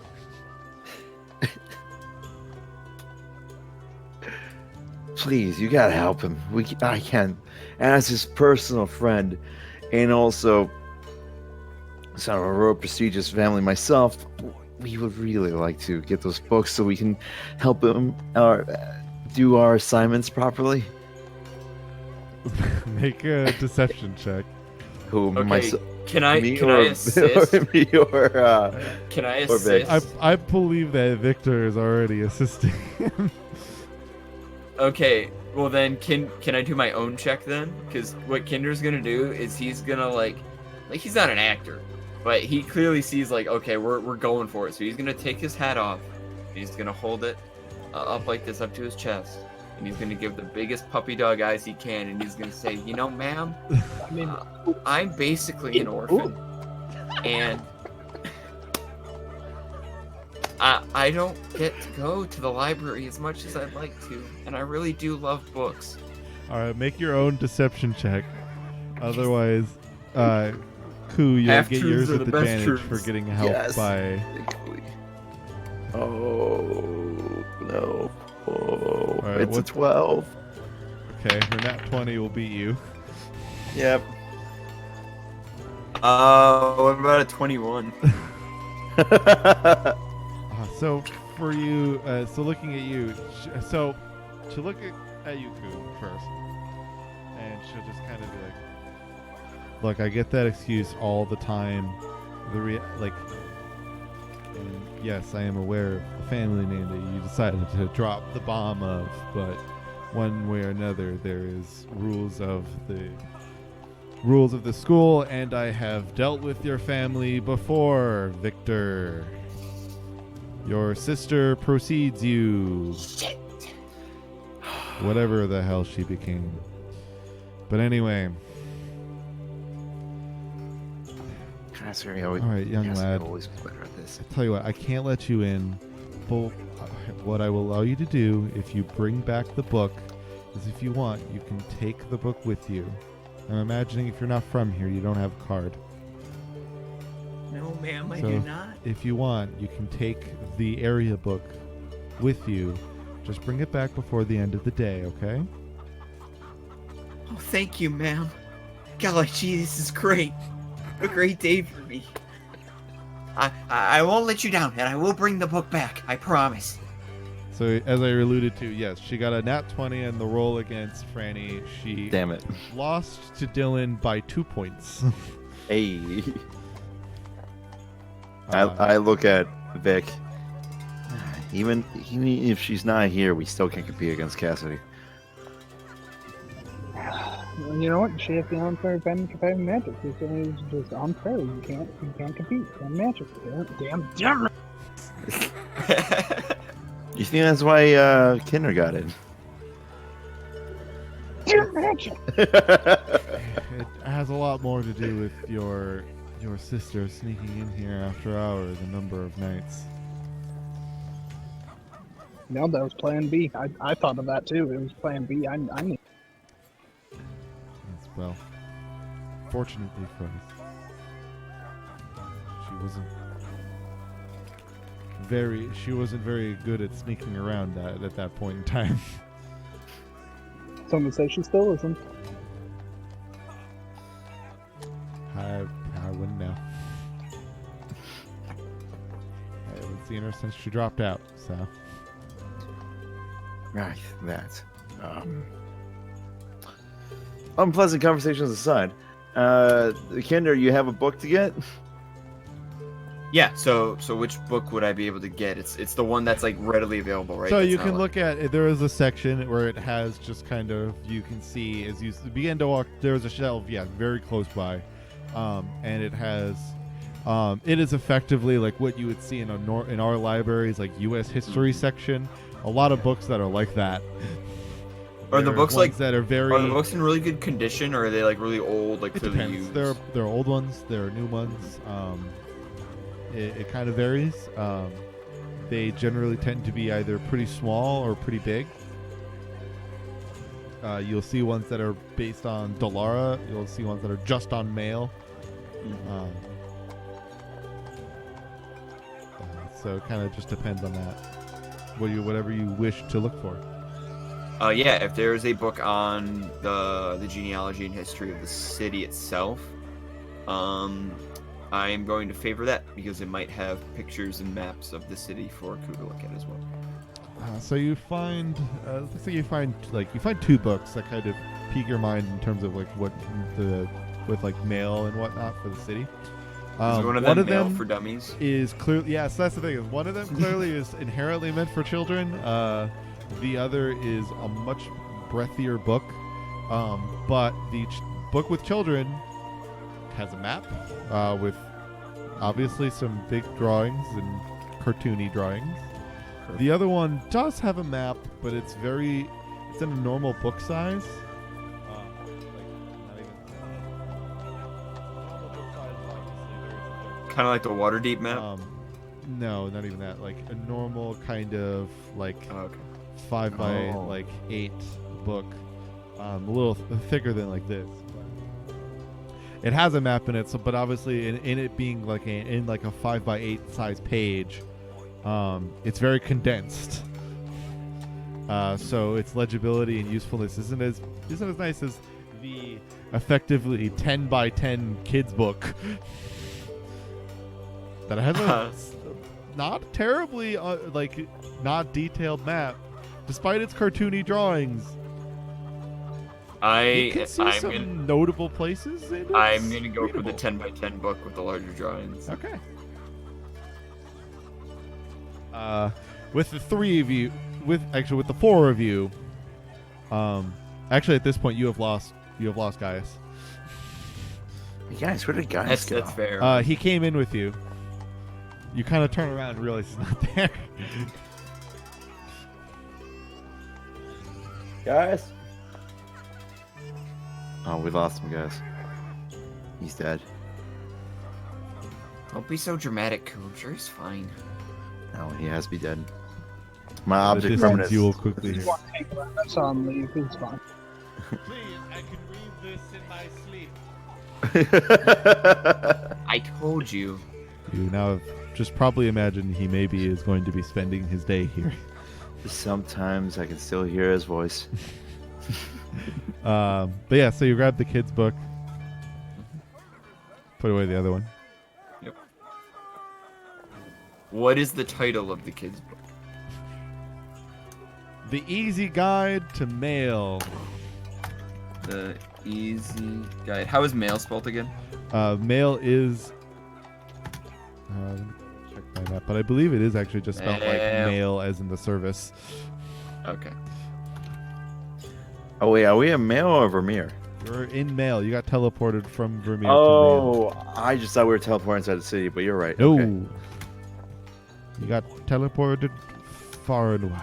Please, you gotta help him. I can, as his personal friend, and also son of a real prestigious family myself. We would really like to get those books so we can help him do our assignments properly. Make a deception check. Who Okay, myself? can I Me can or I assist? me or Can I or Vic. assist? I believe that Victor is already assisting him. Okay, well then can I do my own check then? Because what Kinder's gonna do is he's gonna like he's not an actor, but he clearly sees like, okay, we're going for it. So he's gonna take his hat off, and he's gonna hold it up like this up to his chest, and he's gonna give the biggest puppy dog eyes he can, and he's gonna say, you know, ma'am, I mean, I'm basically an orphan, and I don't get to go to the library as much as I'd like to, and I really do love books. All right, make your own deception check. Otherwise, Koo, you'll Half get truths yours are at the best advantage truths. for getting help Yes. by. Oh no! Oh, right, it's a what's- 12. Okay, her nat 20 will beat you. Yep. What about a 21? So for you, so looking at you, so she'll look at you, Koo, first, and she'll just kind of be like, "Look, I get that excuse all the time. And yes, I am aware of the family name that you decided to drop the bomb of, but one way or another, there is rules of the school, and I have dealt with your family before, Victor. Your sister precedes you." Shit. Whatever the hell she became. But anyway, All right, young lad. Always was better at this. I tell you what, I can't let you in. But what I will allow you to do, if you bring back the book, is if you want, you can take the book with you. I'm imagining if you're not from here, you don't have a card. No, ma'am, I So- do not. If you want, you can take the area book with you. Just bring it back before the end of the day, okay? Oh, thank you, ma'am. Golly, gee, this is great. A great day for me. I won't let you down, and I will bring the book back. I promise. So as I alluded to, yes, she got a nat 20 in the roll against Franny. She Damn it. lost to Dylan by 2 points. Hey. I look at Vic. Even if she's not here, we still can't compete against Cassidy. You know what? She has the unfair advantage of having magic. It's just unfair. You can't compete on magic. Damn. You think that's why Kinder got it? Damn magic. It has a lot more to do with your sister sneaking in here after hours a number of nights. No, that was Plan B. I thought of that too. It was Plan B. I knew. As well, fortunately for us, she wasn't very good at sneaking around at that point in time. Some would say she still isn't. I wouldn't know. I haven't seen her since she dropped out, so. Right, that. Unpleasant conversations aside, Kinder, you have a book to get? Yeah. So which book would I be able to get? It's the one that's like readily available, right? So That's you not can like- look at, there is a section where it has just kind of, you can see as you begin to walk, there's a shelf, very close by. And it has, it is effectively like what you would see in in our libraries, like U.S. history section. A lot of books that are like that. Are the There books ones like that are very? Are the books in really good condition, or are they like really old, like It clearly depends. used? There are old ones. There are new ones. It kind of varies. They generally tend to be either pretty small or pretty big. You'll see ones that are based on Dallara. You'll see ones that are just on Mail. So it kind of just depends on that. Whatever you wish to look for. Yeah, if there's a book on the genealogy and history of the city itself, I am going to favor that because it might have pictures and maps of the city for Ku to look at as well. So you find, looks like you find 2 books that kind of pique your mind in terms of like what with like mail and whatnot for the city. Is one of them mail for dummies? Is clearly, yeah. So that's the thing. Is one of them clearly is inherently meant for children. The other is a much breathier book, but the book with children has a map with obviously some big drawings and cartoony drawings. The other one does have a map, but it's in a normal book size. Kind of like the Waterdeep map. No, not even that. Like a normal kind of like Oh, okay. 5 by Oh. like 8 book, a little thicker than like this. It has a map in it, so but obviously in it being like in a 5 by 8 size page, it's very condensed. So its legibility and usefulness isn't as nice as the effectively 10 by 10 kids book that has a not terribly not detailed map, despite its cartoony drawings. You can see some notable places in it. I'm gonna go for the Readable. 10 by 10 book with the larger drawings. Okay. With the 3 of you, with the 4 of you, actually at this point you have lost Gaius. Guys, where did Gaius go? That's fair. He came in with you. You kind of turn around and realize he's not there. Guys? Oh, we lost him, guys. He's dead. Don't be so dramatic, Ku. I'm sure he's fine. No, he has to be dead. My At a object distance, permanence. you will quickly. Just want to take that. I saw him leave. It's fine. Please, I can read this in my sleep. I told you. You now just probably imagine he maybe is going to be spending his day here. Sometimes I can still hear his voice. But yeah, so you grab the kid's book, put away the other one. Yep. What is the title of the kids' book? The Easy Guide to Mail. The Easy Guide. How is mail spelled again? Mail is. Let me check my map, but I believe it is actually just spelled like mail, as in the service. Okay. Oh wait, are we in Mail or Vermeer? You're in Mail. You got teleported from Vermeer to Oh, I just thought we were teleporting inside the city, but you're right. Mail. No. Okay. You got teleported far and wide.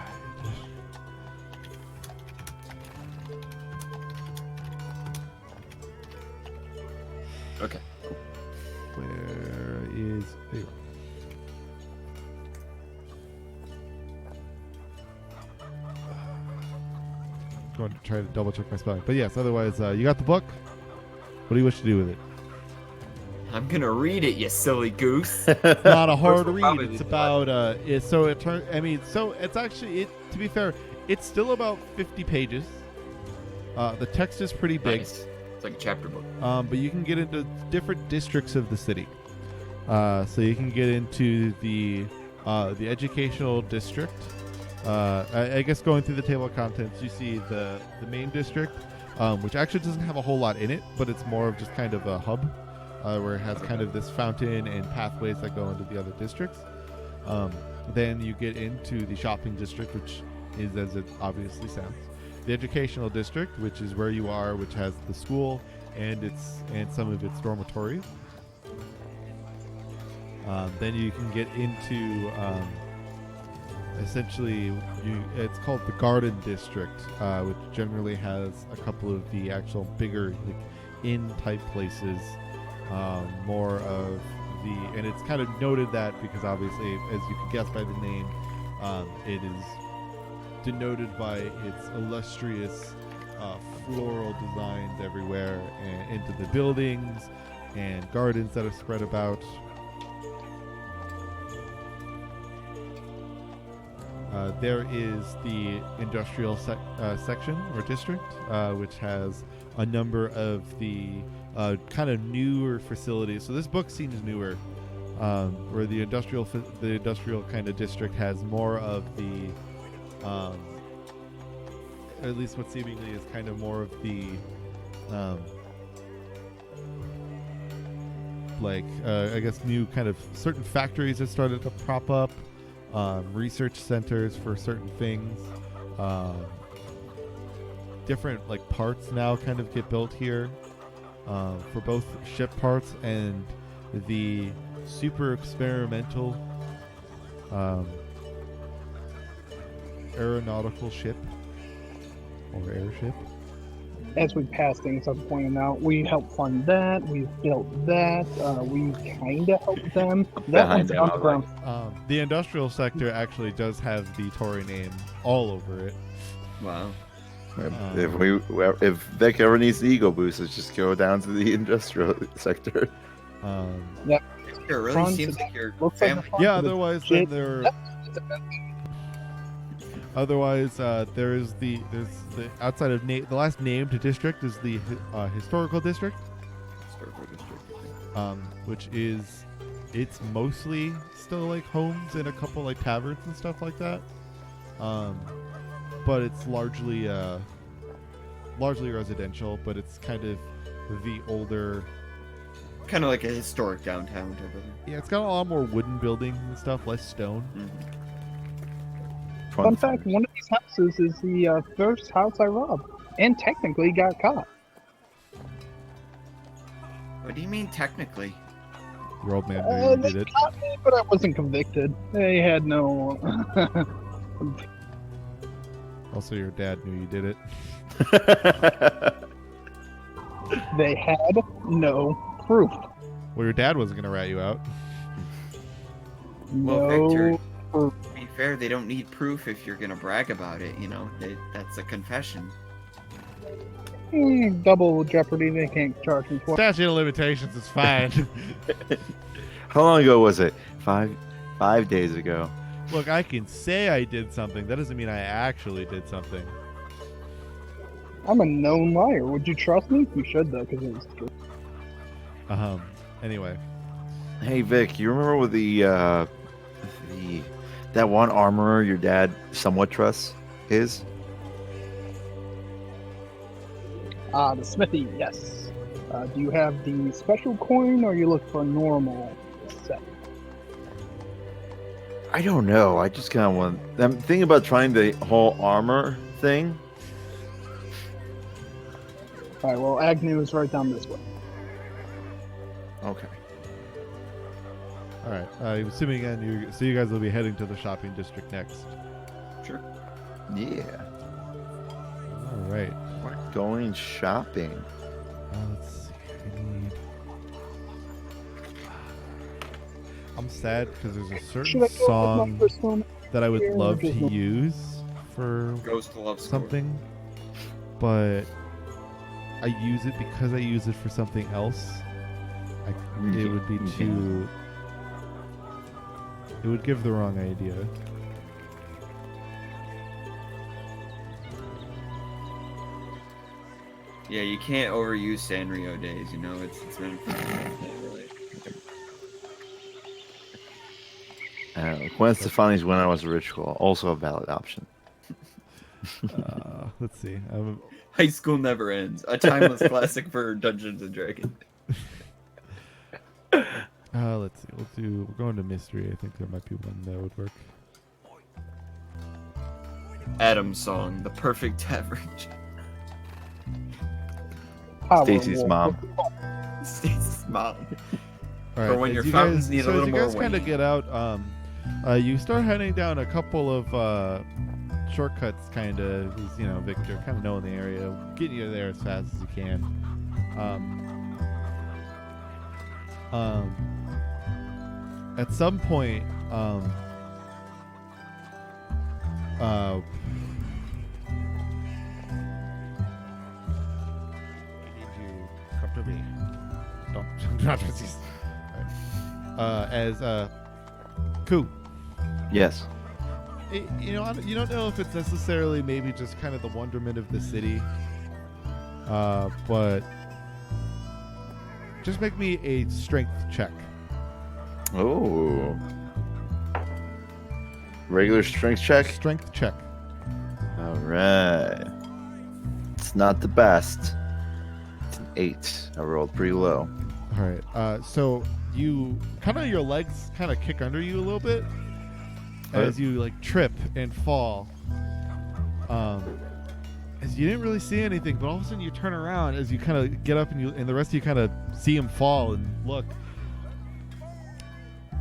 Okay. Where is... There you go. Going to try to double check my spelling. But yes, otherwise, you got the book. What do you wish to do with it? I'm gonna read it, you silly goose. Not a hard we'll read. probably It's do about it's actually to be fair, it's still about 50 pages. The text is pretty big. Nice. It's like a chapter book. But you can get into different districts of the city. So you can get into the educational district. I guess going through the table of contents, you see the main district, which actually doesn't have a whole lot in it, but it's more of just kind of a hub. Where it has kind of this fountain and pathways that go into the other districts. Then you get into the shopping district, which is as it obviously sounds. The educational district, which is where you are, which has the school and some of its dormitories. Then you can get into essentially it's called the garden district, which generally has a couple of the actual bigger inn type places. More of and it's kind of noted that because obviously, as you can guess by the name, it is denoted by its illustrious floral designs everywhere and into the buildings and gardens that are spread about. There is the industrial section or district, which has a number of the kind of newer facilities. So this book seems newer, where the industrial kind of district has more of the, at least what seemingly is kind of more of the, I guess new kind of certain factories that started to prop up, research centers for certain things. Different parts now kind of get built here. For both ship parts and the super experimental aeronautical ship or airship. As we pass things, I'm pointing out, we helped fund that, we built that, we kind of helped them. That Behind one's them, I was underground. The industrial sector actually does have the Tory name all over it. Wow. If Vic ever needs the ego boost, let's just go down to the industrial sector. It really Front- seems like your looks like family. the front Yeah, of the otherwise ship. then there. Otherwise, there's the outside of the last named district is the historical district, which is it's mostly still homes and a couple taverns and stuff like that, but it's largely residential. But it's kind of the older. Kind of like a historic downtown type of thing. Yeah, it's got a lot more wooden buildings and stuff, less stone. Mm-hmm. Fun fact, one of these houses is the first house I robbed, and technically got caught. What do you mean technically? Your old man knew you They did it. caught me, but I wasn't convicted. They had no... Also, your dad knew you did it. They had no proof. Well, your dad wasn't gonna rat you out. Well, No Victor, proof. to be fair, they don't need proof if you're gonna brag about it. That's a confession. Double jeopardy, they can't charge me for. Statute of limitations is fine. How long ago was it? 5 days ago. Look, I can say I did something. That doesn't mean I actually did something. I'm a known liar. Would you trust me? You should, though, because it was true. Anyway. Hey Vic, you remember with the That one armorer your dad somewhat trusts is? The smithy, yes. Do you have the special coin, or you look for a normal set? I don't know. I just kind of want. I'm thinking about trying the whole armor thing. All right. Well, Agnew is right down this way. Okay. All right. I'm assuming again, so you guys will be heading to the shopping district next. Sure. Yeah. All right. We're going shopping. Let's see. I'm sad because there's a Should certain I go song with my personal that I would here, or love to just one? use for Ghost Love Score. something, but I use it because I use it for something else. It would be too. It would give the wrong idea. Yeah, you can't overuse Sanrio days. You know, it's meant for really. Gwen Stefani's When I Was a Ritual, also a valid option. Let's see. High School Never Ends, a timeless classic for Dungeons and Dragons. Let's see. We're going to mystery. I think there might be one that would work. Adam's song, the perfect average. Stacy's mom. Stacy's mom. All For when as your you fountains guys, need a so little as you more guys kind of weight. get out, you start heading down a couple of shortcuts, kind of. Victor, kind of knowing the area, getting you there as fast as you can. At some point, Koo. Yes. You don't know if it's necessarily maybe just kind of the wonderment of the city, but just make me a strength check. Oh. Regular strength check? Strength check. All right. It's not the best. It's an 8. I rolled pretty low. All right. So you your legs kind of kick under you a little bit as you trip and fall. As you didn't really see anything, but all of a sudden you turn around as you kind of get up and the rest of you kind of see him fall and look.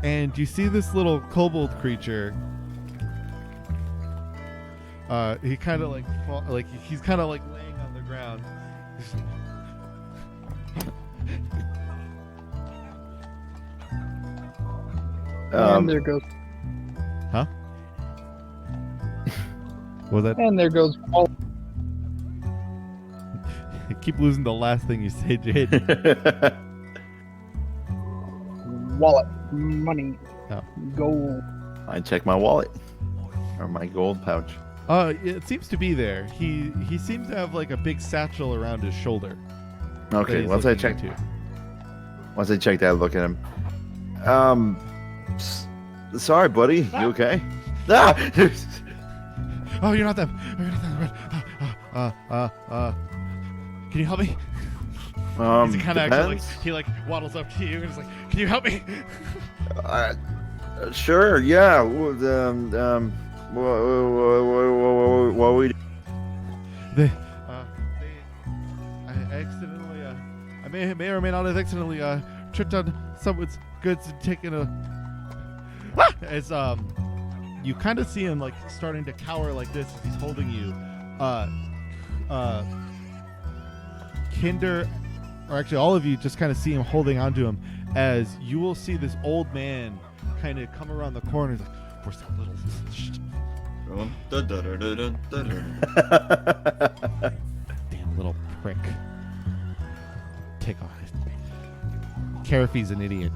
And you see this little kobold creature. He kind of he's kind of laying on the ground. And there goes. Huh? What was that? And there goes. All I keep losing the last thing you say, Jade. wallet, money, Oh. gold. I check my wallet or my gold pouch. It seems to be there. He seems to have a big satchel around his shoulder. Okay, that once he's I looking check into. Once I check that, I look at him. Sorry, buddy. You okay? Ah! Oh, you're not them. Can you help me? He's kind of actually depends. he waddles up to you and is like, "Can you help me?" Sure. Yeah. What we? I accidentally, I may or may not have accidentally tripped on someone's goods and taken a. As you kind of see him starting to cower like this as he's holding you. Kinder, or actually all of you, just kind of see him holding onto him as you will see this old man kind of come around the corner. He's like, "For some little." Damn little prick. Take off. Karafy's an idiot.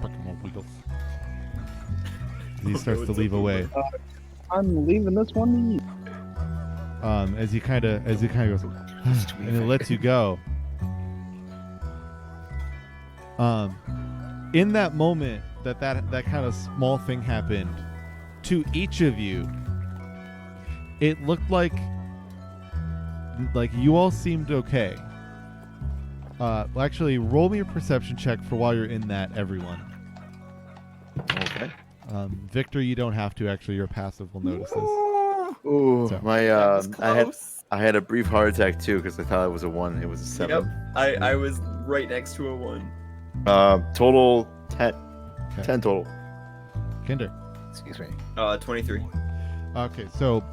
Fucking won't wiggle. He starts to leave away. I'm leaving this one to you. As he kind of goes, and it lets you go. In that moment, that kind of small thing happened to each of you, it looked like you all seemed okay. Actually, roll me a perception check for while you're in that, everyone. Okay. Victor, you don't have to. Actually, your passive will notice this. Ooh, So- my That was close. I had a brief heart attack too because I thought it was a 1. It was a 7. I was right next to a 1. Total 10. Okay. 10 total. Kinder. Excuse me. 23. Okay, so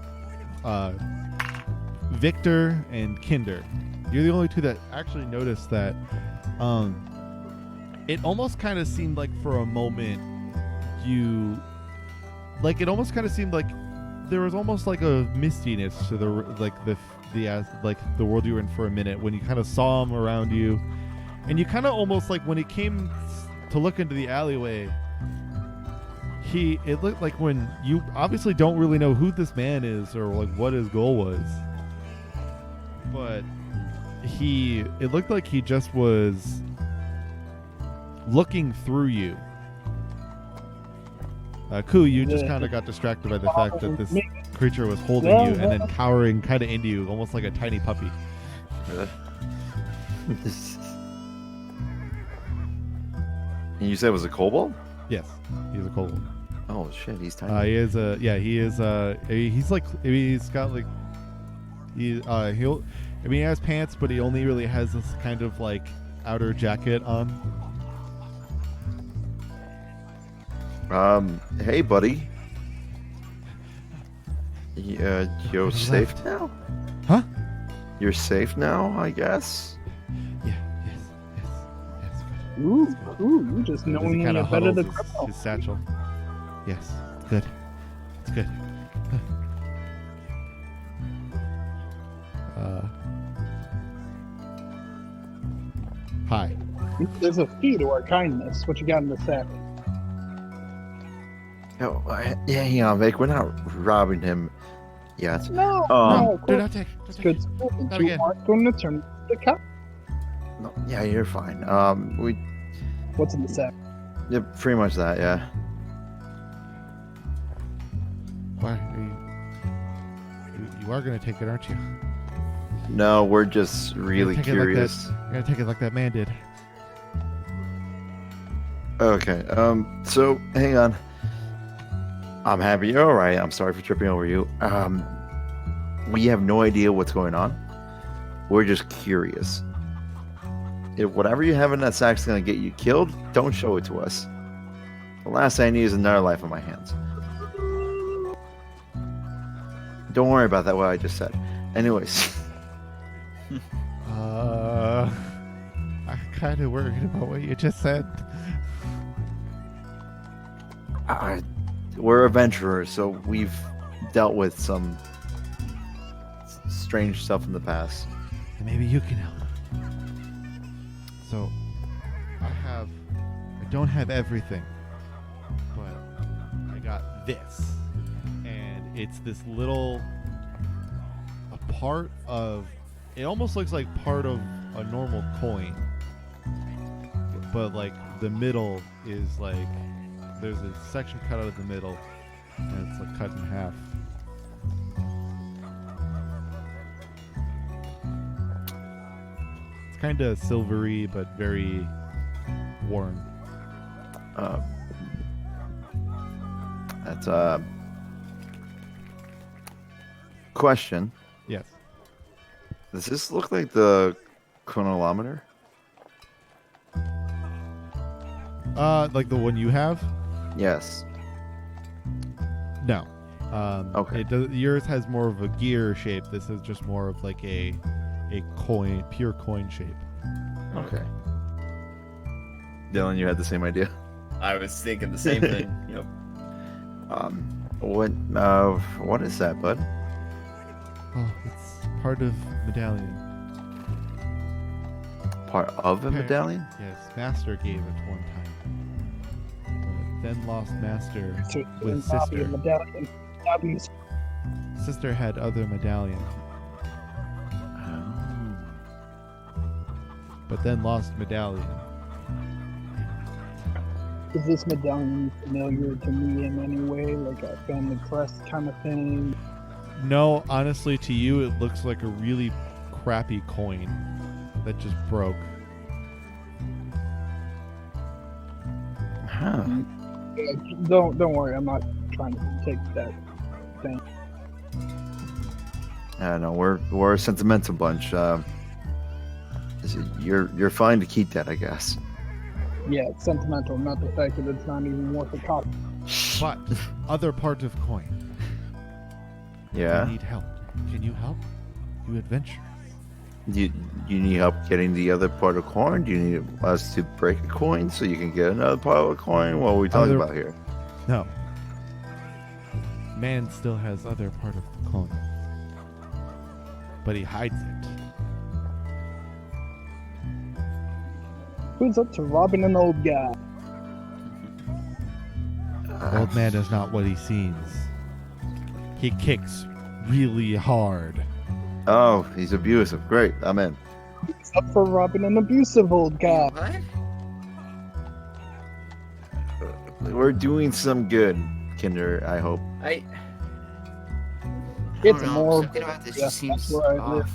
Victor and Kinder, you're the only two that actually noticed that. It almost kind of seemed like for a moment it almost kind of seemed like there was almost like a mistiness to the world you were in for a minute when you kind of saw him around you, and you kind of almost like when he came to look into the alleyway, it looked like when you obviously don't really know who this man is or like what his goal was, but it looked like he just was looking through you. Ku, you just kind of got distracted by the fact that this creature was holding you and then cowering kind of into you, almost like a tiny puppy. Really? And you said it was a kobold? Yes, he's a kobold. Oh shit, he's tiny. He is he's like, he's got like, he has pants, but he only really has this kind of like outer jacket on. Hey buddy. You're safe now? Huh? You're safe now, I guess? Yeah, yes. Ooh, you just As knowing he when kind you're of better huddles than criminal. his satchel. Yes, it's good. It's good. Hi. There's a fee to our kindness. What you got in the sack? Oh, yeah, Vic, we're not robbing him yet. No, No, Do no, not take. it's Don't good. take. Students. Not You again. aren't going to turn the cop. No, yeah, you're fine. What's in the sack? Yeah, pretty much that, yeah. Why? You are going to take it, aren't you? No, we're just really take it like curious. You're going to take it like that man did. Okay, so hang on. I'm happy you're alright. I'm sorry for tripping over you. We have no idea what's going on. We're just curious. If whatever you have in that sack's gonna get you killed, don't show it to us. The last thing I need is another life on my hands. Don't worry about that, what I just said. Anyways. I'm kind of worried about what you just said. We're adventurers, so we've dealt with some strange stuff in the past. And maybe you can help. So, I don't have everything, but I got this. And it's this little, a part of, it almost looks like part of a normal coin. But like the middle is like, there's a section cut out of the middle, and it's like cut in half. It's kind of silvery, but very worn. That's a question. Yes. Does this look like the chronolometer? Like the one you have? Yes. No. Okay. It does. Yours has more of a gear shape. This is just more of like a coin, pure coin shape. Okay. Dylan, you had the same idea. I was thinking the same thing. Yep. What is that, bud? Oh, it's part of medallion. Part of a Okay. medallion? Yes, Master gave it one time. But then lost Master So, with Bobby Sister. and medallion. Bobby's Sister had other medallion, Oh. but then lost medallion. Is this medallion familiar to me in any way, like a family crest kind of thing? No, honestly, to you, it looks like a really crappy coin that just broke. Huh. Yeah, don't worry, I'm not trying to take that thing. I don't know. We're a sentimental bunch. You're fine to keep that, I guess. Yeah, it's sentimental, not the fact that it's not even worth a copy. But other part of coin. Yeah. You need help. Can you help? You adventurers. You need help getting the other part of coin? Do you need us to break a coin so you can get another part of a coin? What are we talking about here? No. Man still has other part of the coin. But he hides it. Who's up to robbing an old guy? Old man is not what he seems. He kicks really hard. Oh, he's abusive. Great, I'm in. Who's up for robbing an abusive old guy? What? We're doing some good, Kinder, I hope. I It's don't know. more. Something about this Yeah, just seems that's where I live. off.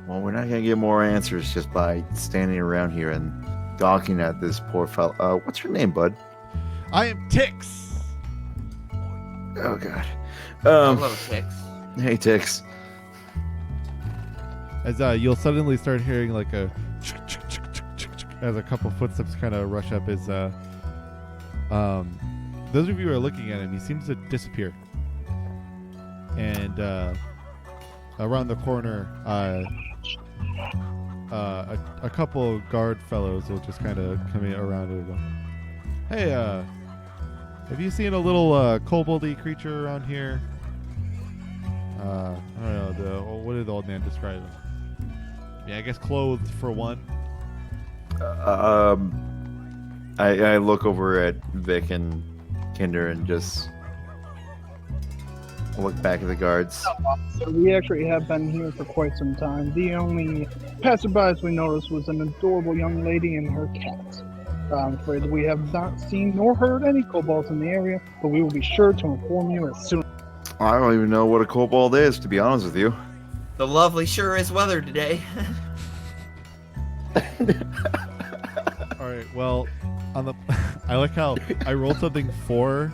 Well, we're not going to get more answers just by standing around here and gawking at this poor fellow. What's your name, bud? I am Tix. Oh, God. Hello, Tix. Hey, Tix. As you'll suddenly start hearing like a as a couple footsteps kind of rush up. As those of you who are looking at him, he seems to disappear. And around the corner, a couple guard fellows will just kind of come in around and go, "Hey, have you seen a little koboldy creature around here?" I don't know. What did the old man describe him? Yeah, I guess clothed for one. I look over at Vic and Kinder and just look back at the guards. So we actually have been here for quite some time. The only passerbys we noticed was an adorable young lady and her cat. I'm afraid we have not seen nor heard any kobolds in the area, but we will be sure to inform you as soon. I don't even know what a kobold is, to be honest with you. The lovely sure is weather today. All right. Well, on the I like how I rolled something for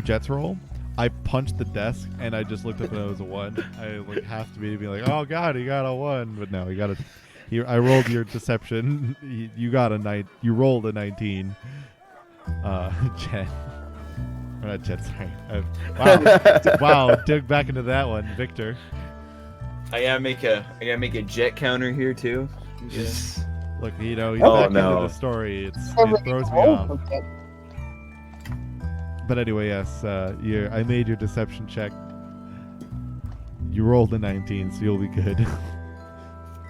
Jet's roll. I punched the desk and I just looked up and it was a 1. I like have to be like, oh god, he got a 1, but no, he got a. I rolled your deception. You got a 9. You rolled a 19. Jet. Or not Jet, sorry. Wow, dig back into that one, Victor. I gotta make a jet counter here too. Just, Look, he's back into no. the story. It throws me off. But anyway, yes, I made your deception check. You rolled a 19, so you'll be good.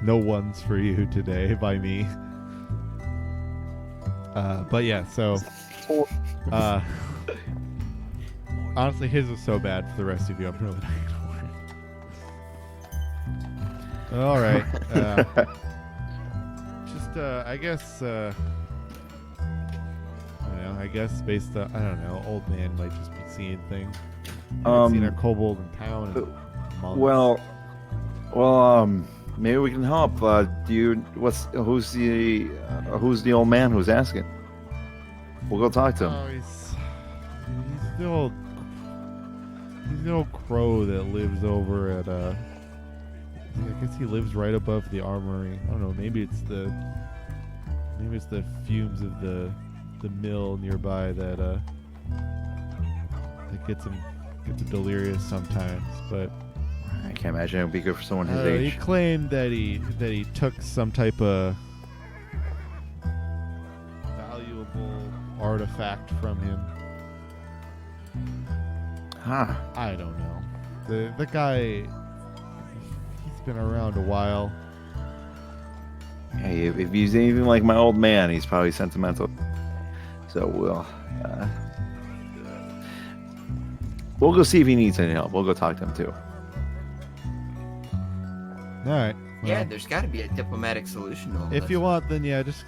No ones for you today by me. But yeah, so honestly, his was so bad for the rest of you. I'm really not gonna worry. All right. I guess. I guess based on, I don't know, old man might just be seeing things. I've seen a kobold in town in months. Well, maybe we can help. Who's the old man who's asking? We'll go talk to him. Oh, he's the old crow that lives over at I guess he lives right above the armory. I don't know, maybe it's the fumes of the mill nearby that gets him delirious sometimes. But I can't imagine it would be good for someone his he age. claimed that he took some type of valuable artifact from him. Huh. I don't know. The guy, he's been around a while. Hey, if he's anything like my old man, he's probably sentimental. So we'll go see if he needs any help. We'll go talk to him too. All right. Yeah, well, there's got to be a diplomatic solution to all this. if you want, then yeah, just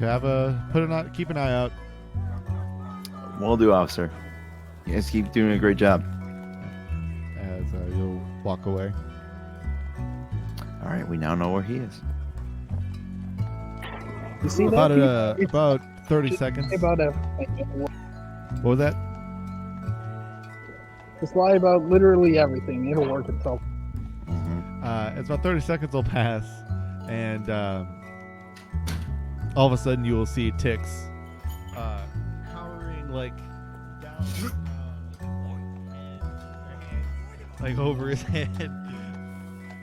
Keep an eye out. Will do, officer. You guys keep doing a great job. As you'll walk away. All right, we now know where he is. You see About that? about 30 seconds. About What was that? just lie about literally everything. It'll work itself. It's about 30 seconds will pass, and all of a sudden you will see Tix cowering like down, like over his head.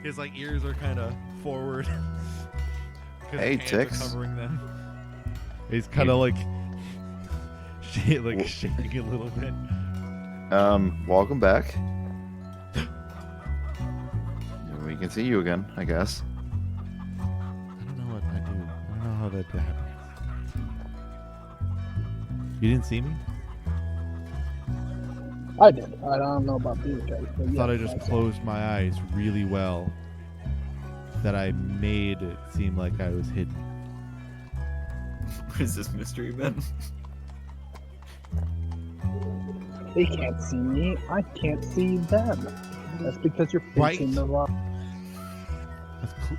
His like ears are kind of forward. 'Cause Hey, his hands are Tix. covering them. He's kind of like shaking a little bit. Welcome back. We can see you again, I guess. I don't know what I do. I don't know how that happens. You didn't see me? I did. I don't know about these guys. But I thought I yes, just saw. closed my eyes really well. That I made it seem like I was hidden. What is this mystery, Ben? They can't see me. I can't see them. That's because you're facing Right. the wrong.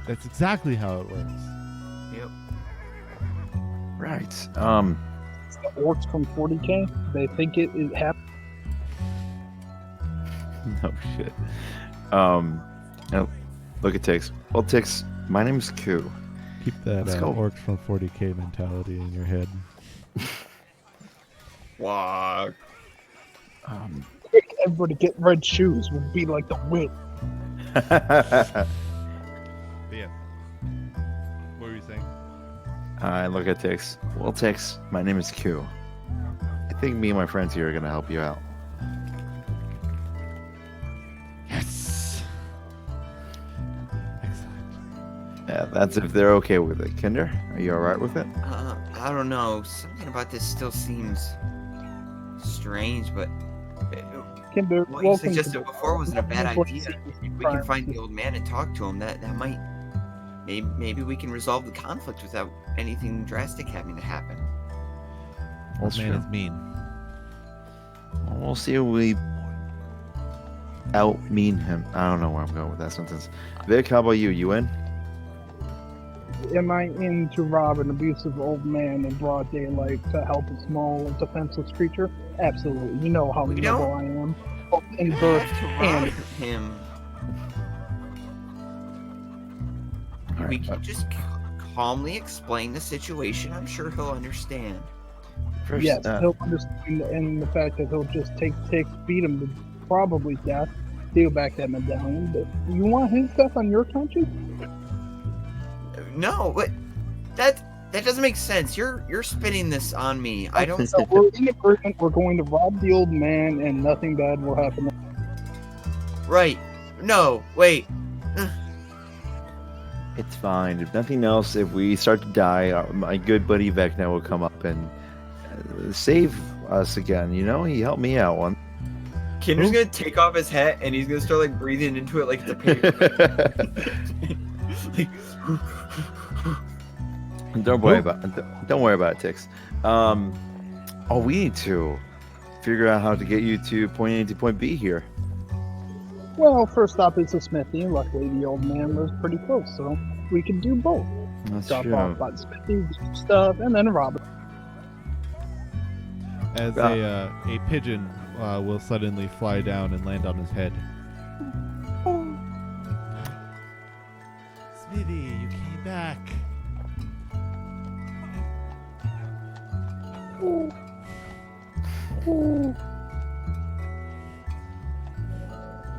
That's exactly how it works. Yep. Right. It's the orcs from 40K. They think it happened. No shit. Oh, look at Tix. Well, Tix, my name is Q. Keep that Let's go. orcs from 40K mentality in your head. Wow. Everybody get red shoes. Would be like the win. But yeah. What were you saying? I look at Tix. Well, Tix, my name is Q. I think me and my friends here are gonna help you out. Yes. Excellent. Yeah, that's if they're okay with it. Kinder, are you all right with it? I don't know. Something about this still seems strange, but Kinder, what you welcome suggested to before wasn't a bad welcome to idea. CBC If we can Prime. find the old man and talk to him, that might maybe we can resolve the conflict without anything drastic having to happen. Old That's man true. is mean. Well, we'll see if we out-mean him. I don't know where I'm going with that sentence. Vic, how about you? You in? Am I in to rob an abusive old man in broad daylight to help a small defenseless creature? Absolutely. You know how We noble don't- I am. Both in You birth have to and rob him. All We right. can just calmly explain the situation. I'm sure he'll understand. First, yes, he'll understand, and the fact that he'll just take beat him to probably death, steal back that medallion. But you want his death on your conscience? No, but that doesn't make sense. You're spinning this on me. I don't. So we're in agreement. We're going to rob the old man, and nothing bad will happen. Right. No. Wait. it's fine. If nothing else, if we start to die, my good buddy Vecna will come up and save us again. You know, he helped me out once. Kinder's gonna take off his hat and he's gonna start like breathing into it like it's a pig. Like, Don't worry about it. Don't worry about it, Tix. Oh, we need to figure out how to get you to point A to point B here. Well, first stop is the smithy. Luckily, the old man lives pretty close, so we can do both. That's Stop true. off by the smithy, do stuff, and then rob it. As a pigeon will suddenly fly down and land on his head. Smithy, you came back.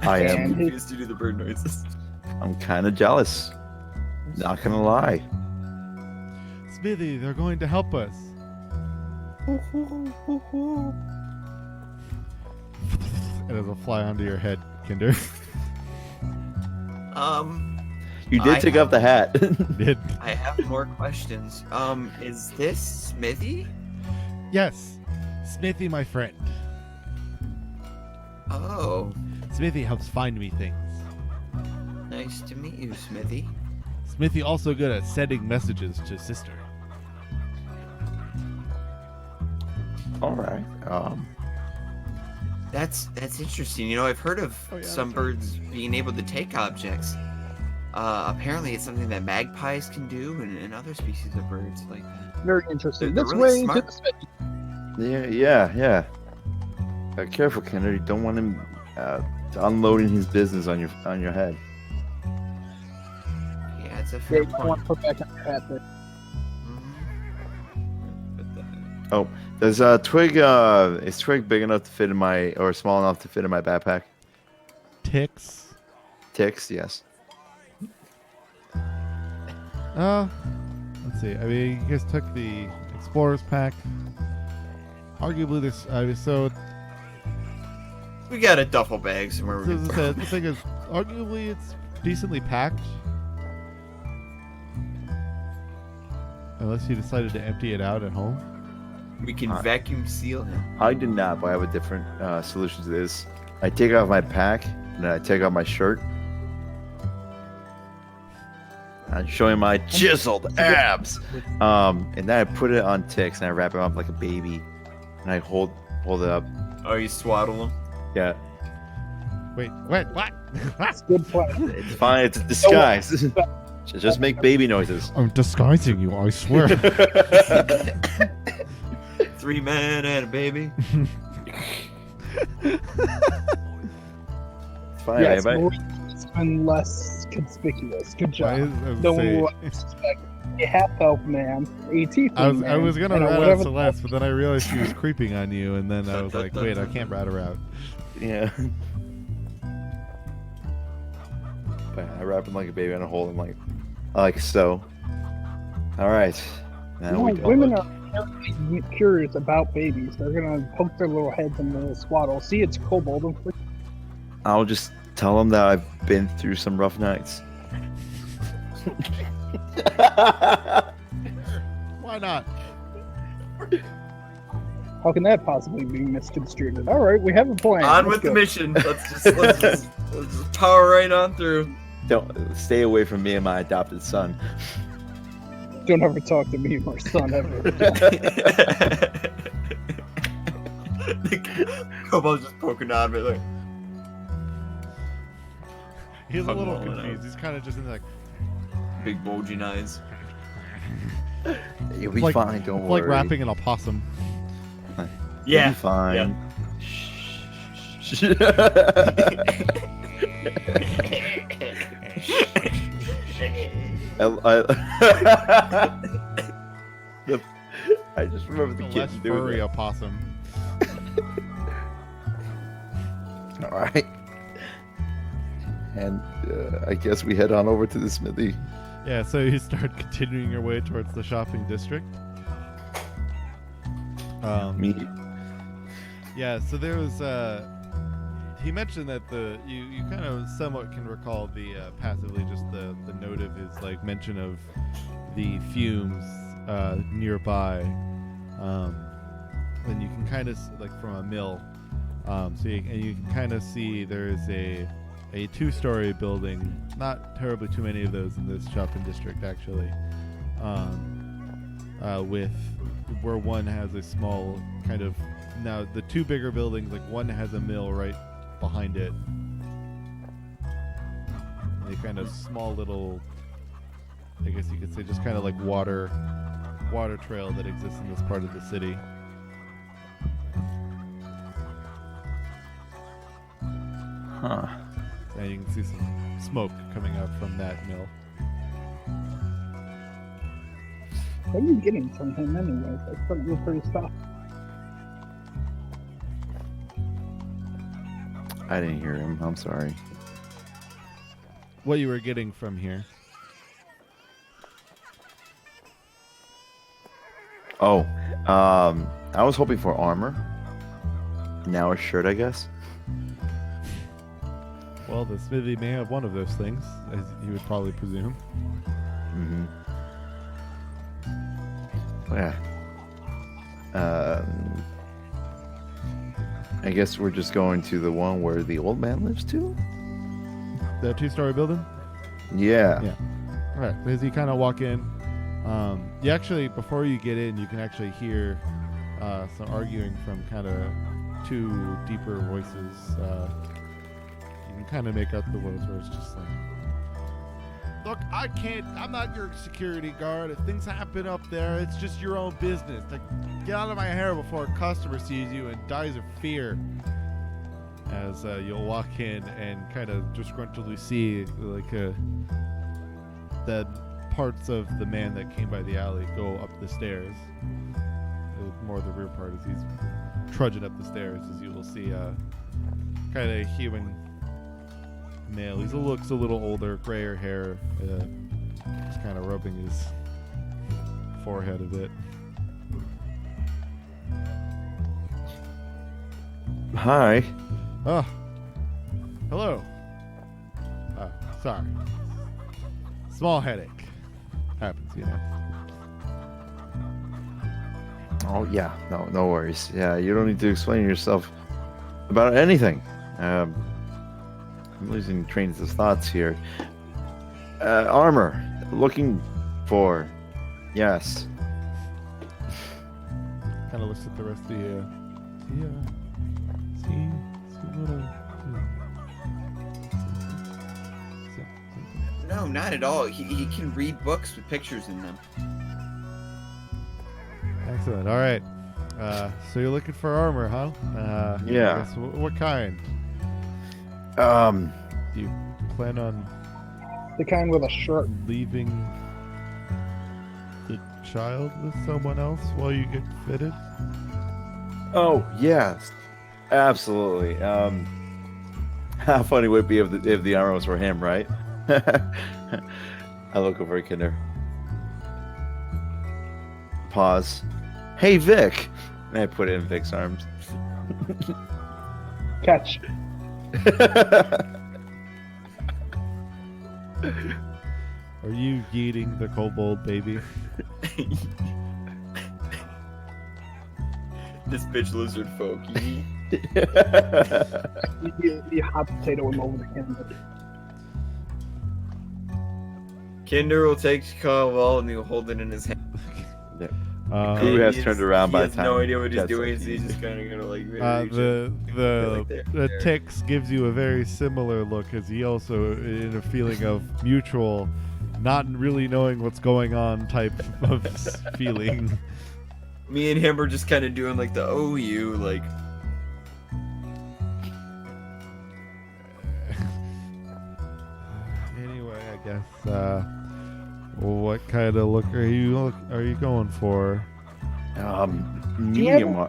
I am. And his confused to do the bird noises. I'm kind of jealous. Not gonna lie. Smithy, they're going to help us. And it'll fly onto your head, Kinder. You did I take off the hat. Did. I have more questions. Is this Smithy? Yes, Smithy, my friend. Oh, Smithy helps find me things. nice to meet you, Smithy. Smithy also good at sending messages to sister. All right. That's interesting. You know, I've heard of Oh, yeah, some that's right. birds being able to take objects. Apparently, it's something that magpies can do, and other species of birds like that. Very interesting. They're This really way, smart. this way. Yeah. Careful, Kennedy. Don't want him unloading his business on your head. Yeah, it's a Yeah, fair you don't want point. to put back on your hat there. Mhm. Does Twig is Twig big enough to fit in my or small enough to fit in my backpack? Ticks. Ticks, yes. Let's see. I mean, you guys took the Explorer's Pack. Arguably, this. So We got a duffel bag somewhere. We can throw the thing is, arguably, it's decently packed. Unless you decided to empty it out at home. We can vacuum seal him. I did not, but I have a different solution to this. I take off my pack and then I take off my shirt. I'm showing my chiseled abs. And then I put it on Ticks and I wrap him up like a baby. And I hold it up. Oh, you swaddle him? Yeah, Wait, what? That's a good plan. it's fine. It's a disguise. Just make baby noises. I'm disguising you, I swear. 3 men and a baby. It's fine. Yes, I- it's been less conspicuous. Good Why job. is- I was No saying- one will suspect a half elf man, a tiefling I man, was gonna and a rat out whatever- Celeste, but then I realized she was creeping on you, and then I was like, wait, I can't rat her out. Yeah. But I wrap him like a baby and I hold him like so. All right. Now No, we women are inherently curious about babies. They're gonna poke their little heads in the swaddle. See, it's kobold. And I'll just tell them that I've been through some rough nights. Why not? how can that possibly be misconstrued? All right, we have a plan. On Let's with the go. mission. Let's just power right on through. Don't stay away from me and my adopted son. Don't ever talk to me or son ever. Kobold's just poking on me like. He's a little Fuck all confused. He's kind of just in like Big bulging eyes. You'll be Like- fine. Don't worry. like wrapping an opossum. You'll Yeah. be fine. I just remember the A less kitten doing furry that. opossum. All right. And I guess we head on over to the smithy. Yeah, so you start continuing your way towards the shopping district. Me. Yeah, so there was he mentioned that you kind of somewhat can recall the passively just the note of his like mention of the fumes nearby. And you can kind of like from a mill. So you can kind of see there is a 2-story building, not terribly too many of those in this shopping district actually. With where one has a small kind of, now the 2 bigger buildings, like one has a mill right behind it. And a kind of small little, I guess you could say, just kind of like water trail that exists in this part of the city. Huh. And you can see some smoke coming out from that mill. What are you getting from him anyway? I thought you were pretty stopped. I didn't hear him. I'm sorry. What you were getting from here. Oh, I was hoping for armor. Now a shirt, I guess. Well, the smithy may have one of those things, as you would probably presume. Mm-hmm. Yeah. I guess we're just going to the one where the old man lives too? The 2-story building? Yeah. Yeah. All right. As you kind of walk in, you actually, before you get in, you can actually hear some arguing from kind of two deeper voices. You can kind of make out the words where it's just like, look, I'm not your security guard. If things happen up there, it's just your own business. Like, get out of my hair before a customer sees you and dies of fear. As you'll walk in and kind of disgruntledly see like the parts of the man that came by the alley go up the stairs. More the rear part as he's trudging up the stairs, as you will see kind of human male. He looks a little older, grayer hair, just kind of rubbing his forehead a bit. Hi. Oh, hello. Sorry. Small headache. Happens, you know. Oh yeah, no worries. Yeah, you don't need to explain yourself about anything. I'm losing trains of thoughts here. Armor, looking for. Yes. Kind of looks at the rest of the. See little. No, not at all. He can read books with pictures in them. Excellent. All right. So you're looking for armor, huh? Yeah. I guess, what kind? Do you plan on The kind with a shirt. leaving the child with someone else while you get fitted? Oh yes, absolutely. How funny would it be if the armor was for him, right? I look over at Kinder. Pause. Hey Vic, and I put it in Vic's arms. Catch. Are you yeeting the kobold baby? This bitch lizard folk. The hot potato him over the camera. Kinder will take Caldwell and he'll hold it in his hand. Who has He turned around by the He time has no idea what he's Jets doing, are so he's eating. just kind of gonna like. The Tix gives you a very similar look, as he also in a feeling of mutual, not really knowing what's going on type of feeling. Me and him are just kind of doing like the OU, like. Anyway, I guess. What kind of look are you going for? Medium.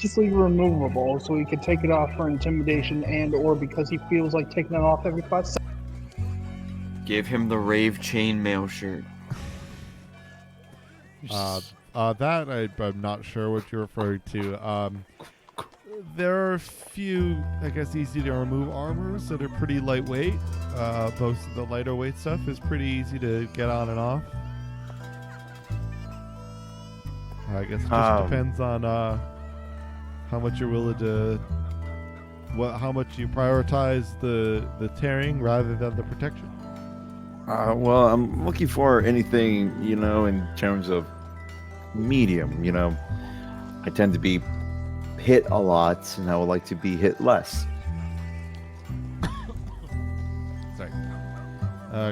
Easily removable, so he could take it off for intimidation and/or because he feels like taking it off every 5 seconds. Give him the rave chainmail shirt. That I'm not sure what you're referring to. There are a few, I guess, easy to remove armors that are pretty lightweight. Most of the lighter weight stuff is pretty easy to get on and off. I guess it just depends on how much you're willing to, how much you prioritize the tearing rather than the protection. Well, I'm looking for anything, in terms of medium. I tend to be hit a lot, and I would like to be hit less. Sorry.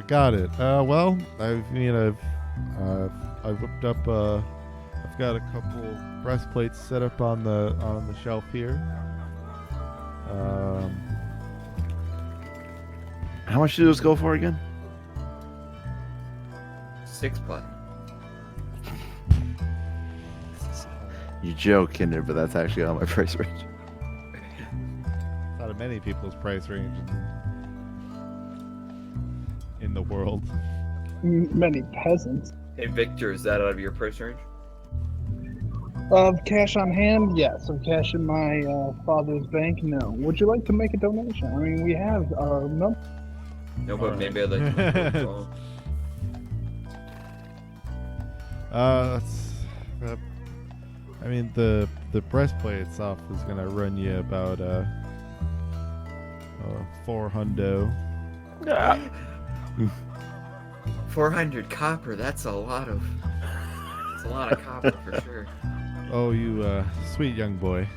Got it. Well, I've whipped up. I've got a couple breastplates set up on the shelf here. How much do those go for again? 6 platinum. You joke, Kinder, but that's actually on my price range. Not many people's price range in the world. Many peasants. Hey Victor, is that out of your price range? Of cash on hand, yes. Of cash in my father's bank, no. Would you like to make a donation? I mean, we have no. No, but Alright. maybe I'd like to. I mean, the breastplate itself is gonna run you about 400. 400 copper. That's a lot of. It's a lot of copper for sure. Oh, you sweet young boy.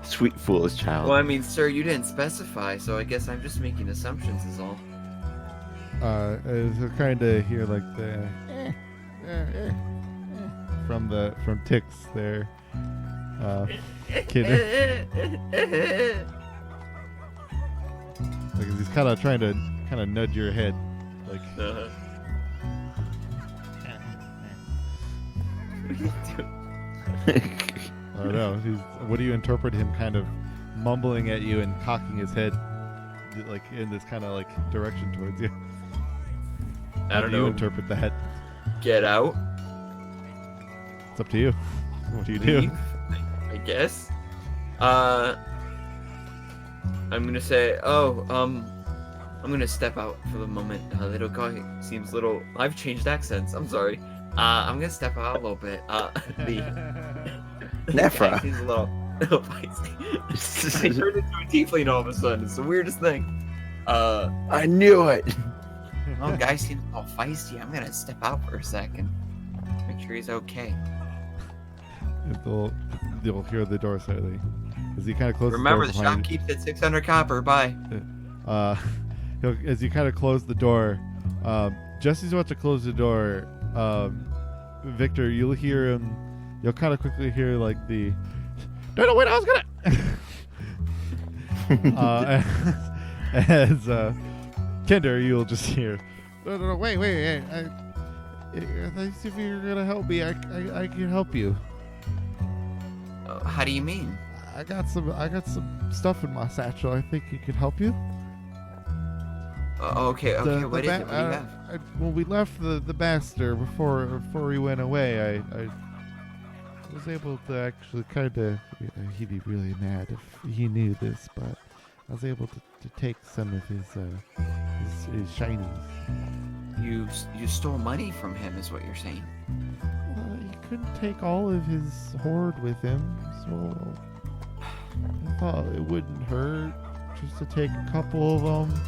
Sweet foolish child. Well, I mean, sir, you didn't specify, so I guess I'm just making assumptions is all. So kind of hear like the from Tix there. Kinder. Like he's kind of trying to nudge your head, like. Uh-huh. What are you doing? I don't know. What do you interpret him kind of mumbling at you and cocking his head, like in this kind of like direction towards you? I How don't do you know. interpret that? Get out. It's up to you. What do you do? Leave, I guess. I'm gonna say, I'm gonna step out for the moment. Little guy seems little. I've changed accents. I'm sorry. I'm gonna step out a little bit. The Nephra. guy seems a little feisty. I turned into a tiefling all of a sudden. It's the weirdest thing. I knew it. Oh, guy seems a little feisty. I'm gonna step out for a second. Make sure he's okay. You'll hear the door slightly as he kind of closes. Remember, the the door shop behind keeps at 600 copper. Bye. as you kind of close the door, just as you want to close the door, Victor, you'll hear him. You'll kind of quickly hear like the. No, wait! I was gonna. As Kinder, you'll just hear. No, wait! If you're gonna help me, I can help you. How do you mean? I got some stuff in my satchel. I think it could help you. Okay. What is it? What do you have? When we left the master before we went away, I was able to actually kind of. He'd be really mad if he knew this, but I was able to take some of his shinies. You stole money from him, is what you're saying? He couldn't take all of his hoard with him, so I thought it wouldn't hurt just to take a couple of them.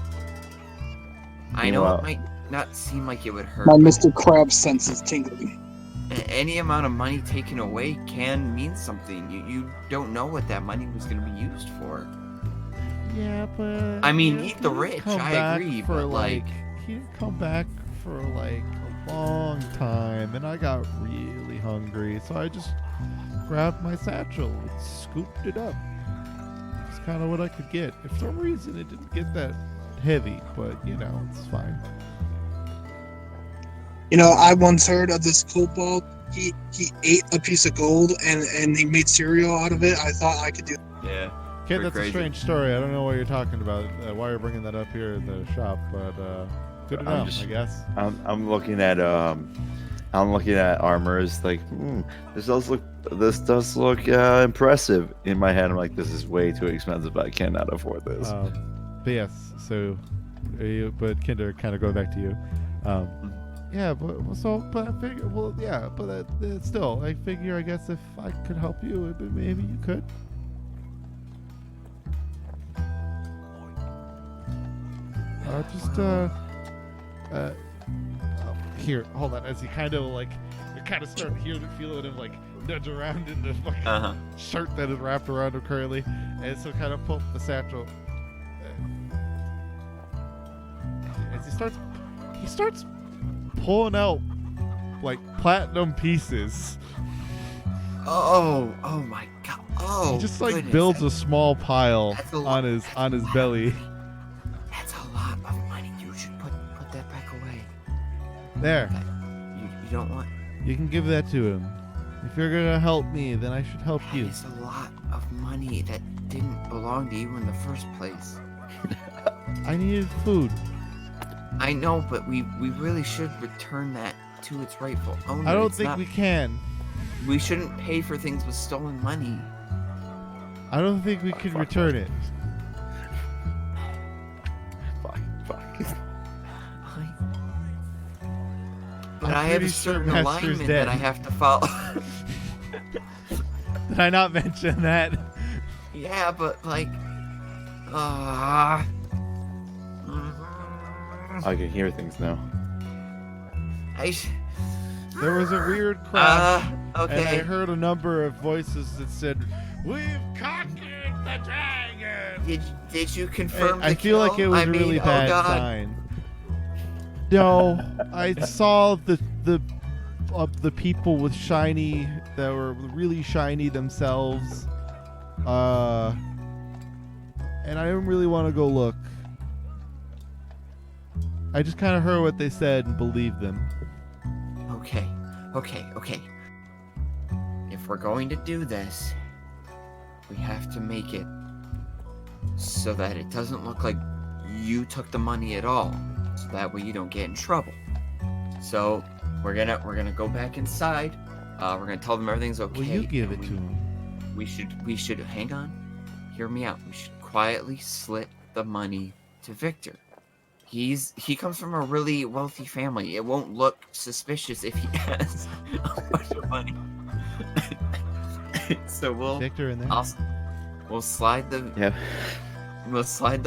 I know Wow. it might not seem like it would hurt. My but Mr. Krabs sense is tingling. Any amount of money taken away can mean something. You don't know what that money was going to be used for. Yeah, but I mean, he eat the didn't rich, come I back agree, for, but, like- he didn't come back for like a long time, and I got really hungry, so I just grabbed my satchel and scooped it up. It's kind of what I could get. For some reason, it didn't get that heavy, but it's fine. You know, I once heard of this kobold. He ate a piece of gold and he made cereal out of it. I thought I could do. Yeah. Kid, Pretty that's crazy. a strange story. I don't know what you're talking about, why you're bringing that up here in the shop, but good to know, I guess. I'm looking at armors like this does look impressive. In my head, I'm like, this is way too expensive. I cannot afford this. But yes, so, but Kinder, kind of going back to you. Yeah, but I figure, still, I figure, I guess if I could help you, maybe you could. Here, hold on. As he kind of like, you're kind of starting to hear the feeling him like nudge around in the fucking shirt that is wrapped around him currently, and so kind of pull up the satchel. As he starts pulling out like platinum pieces. Oh my god. Oh. He just like goodness. builds a small pile That's a lot. on his belly. That's a lot of money. You should put that back away. There, You don't want. you can give that to him. If you're gonna help me, then I should help you. It's a lot of money that didn't belong to you in the first place. I needed food. I know, but we really should return that to its rightful owner. I don't It's think not- we can. We shouldn't pay for things with stolen money. I don't think we can return it. Fuck. But I'm I have a pretty sure certain Master's alignment dead. that I have to follow. Did I not mention that? Yeah, but like, I can hear things now. There was a weird crash And I Okay. heard a number of voices that said, "We've conquered the dragon." Did you confirm I the feel like kill? it was I a mean, really oh bad God. sign. No, I saw the people with shiny that were really shiny themselves, and I didn't really want to go look. I just kind of heard what they said and believed them. Okay. If we're going to do this, we have to make it so that it doesn't look like you took the money at all. So that way you don't get in trouble. So we're gonna go back inside. We're gonna tell them everything's okay. Will you give it and to him? We should hang on. Hear me out. We should quietly slit the money to Victor. He comes from a really wealthy family. It won't look suspicious if he has a bunch of money. So Victor in there? we'll slide the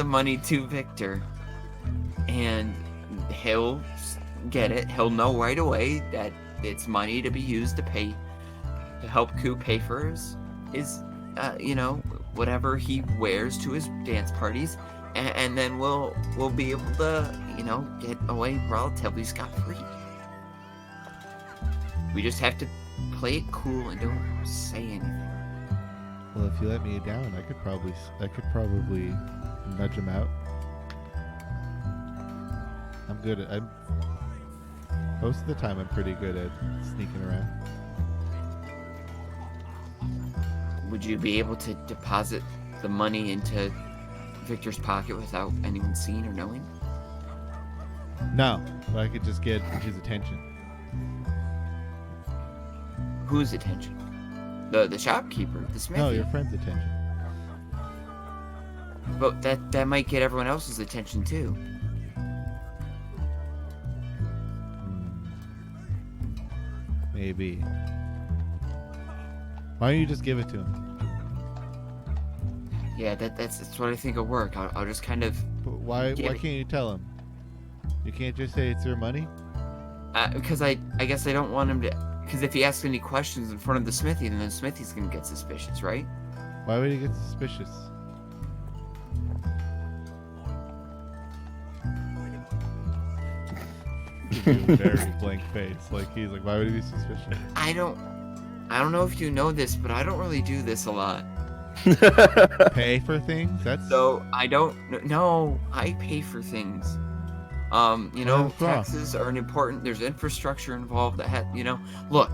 money to Victor, and he'll get it. He'll know right away that it's money to be used to help Ku pay for his whatever he wears to his dance parties. And then we'll be able to, get away relatively scot-free. We just have to play it cool and don't say anything. Well, if you let me down, I could probably nudge him out. Most of the time I'm pretty good at sneaking around. Would you be able to deposit the money into Victor's pocket without anyone seeing or knowing? No, but I could just get his attention. Whose attention? The shopkeeper, the smithy. No, your friend's attention. But that might get everyone else's attention too. Maybe. Why don't you just give it to him? Yeah, that's what I think will work. I'll just kind of. But why Give it. can't you tell him? You can't just say it's your money? Because I guess I don't want him to. Because if he asks any questions in front of the smithy, then the smithy's gonna get suspicious, right? Why would he get suspicious? Very blank face. Like he's like, why would he be suspicious? I don't know if you know this, but I don't really do this a lot. Pay for things? That's So I don't. No, I pay for things. That's wrong. Taxes are an important. There's infrastructure involved that Look,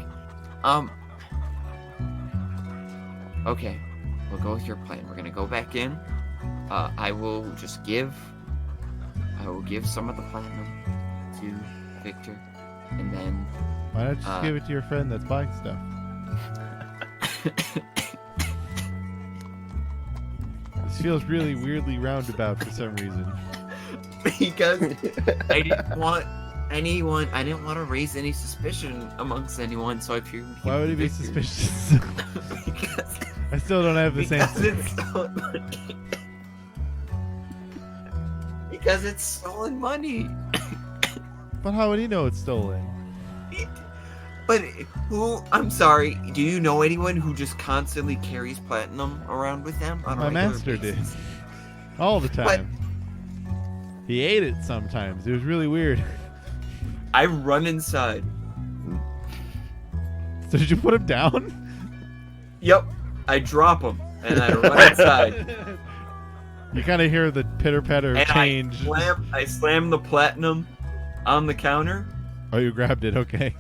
Okay, we'll go with your plan. We're gonna go back in. I will give some of the platinum to Victor, and then Why not just give it to your friend that's buying stuff? This feels really weirdly roundabout for some reason. because I didn't want to raise any suspicion amongst anyone, so I figured. Why would he be suspicious? because I still don't have the same. it's stolen money. Because it's stolen money. But how would he know it's stolen? But I'm sorry, do you know anyone who just constantly carries platinum around with them on a My regular master did. basis? All the time. He ate it sometimes. It was really weird. I run inside. So did you put him down? Yep, I drop him and I run inside. You kind of hear the pitter-patter And change. I slam the platinum on the counter. Oh, you grabbed it. Okay.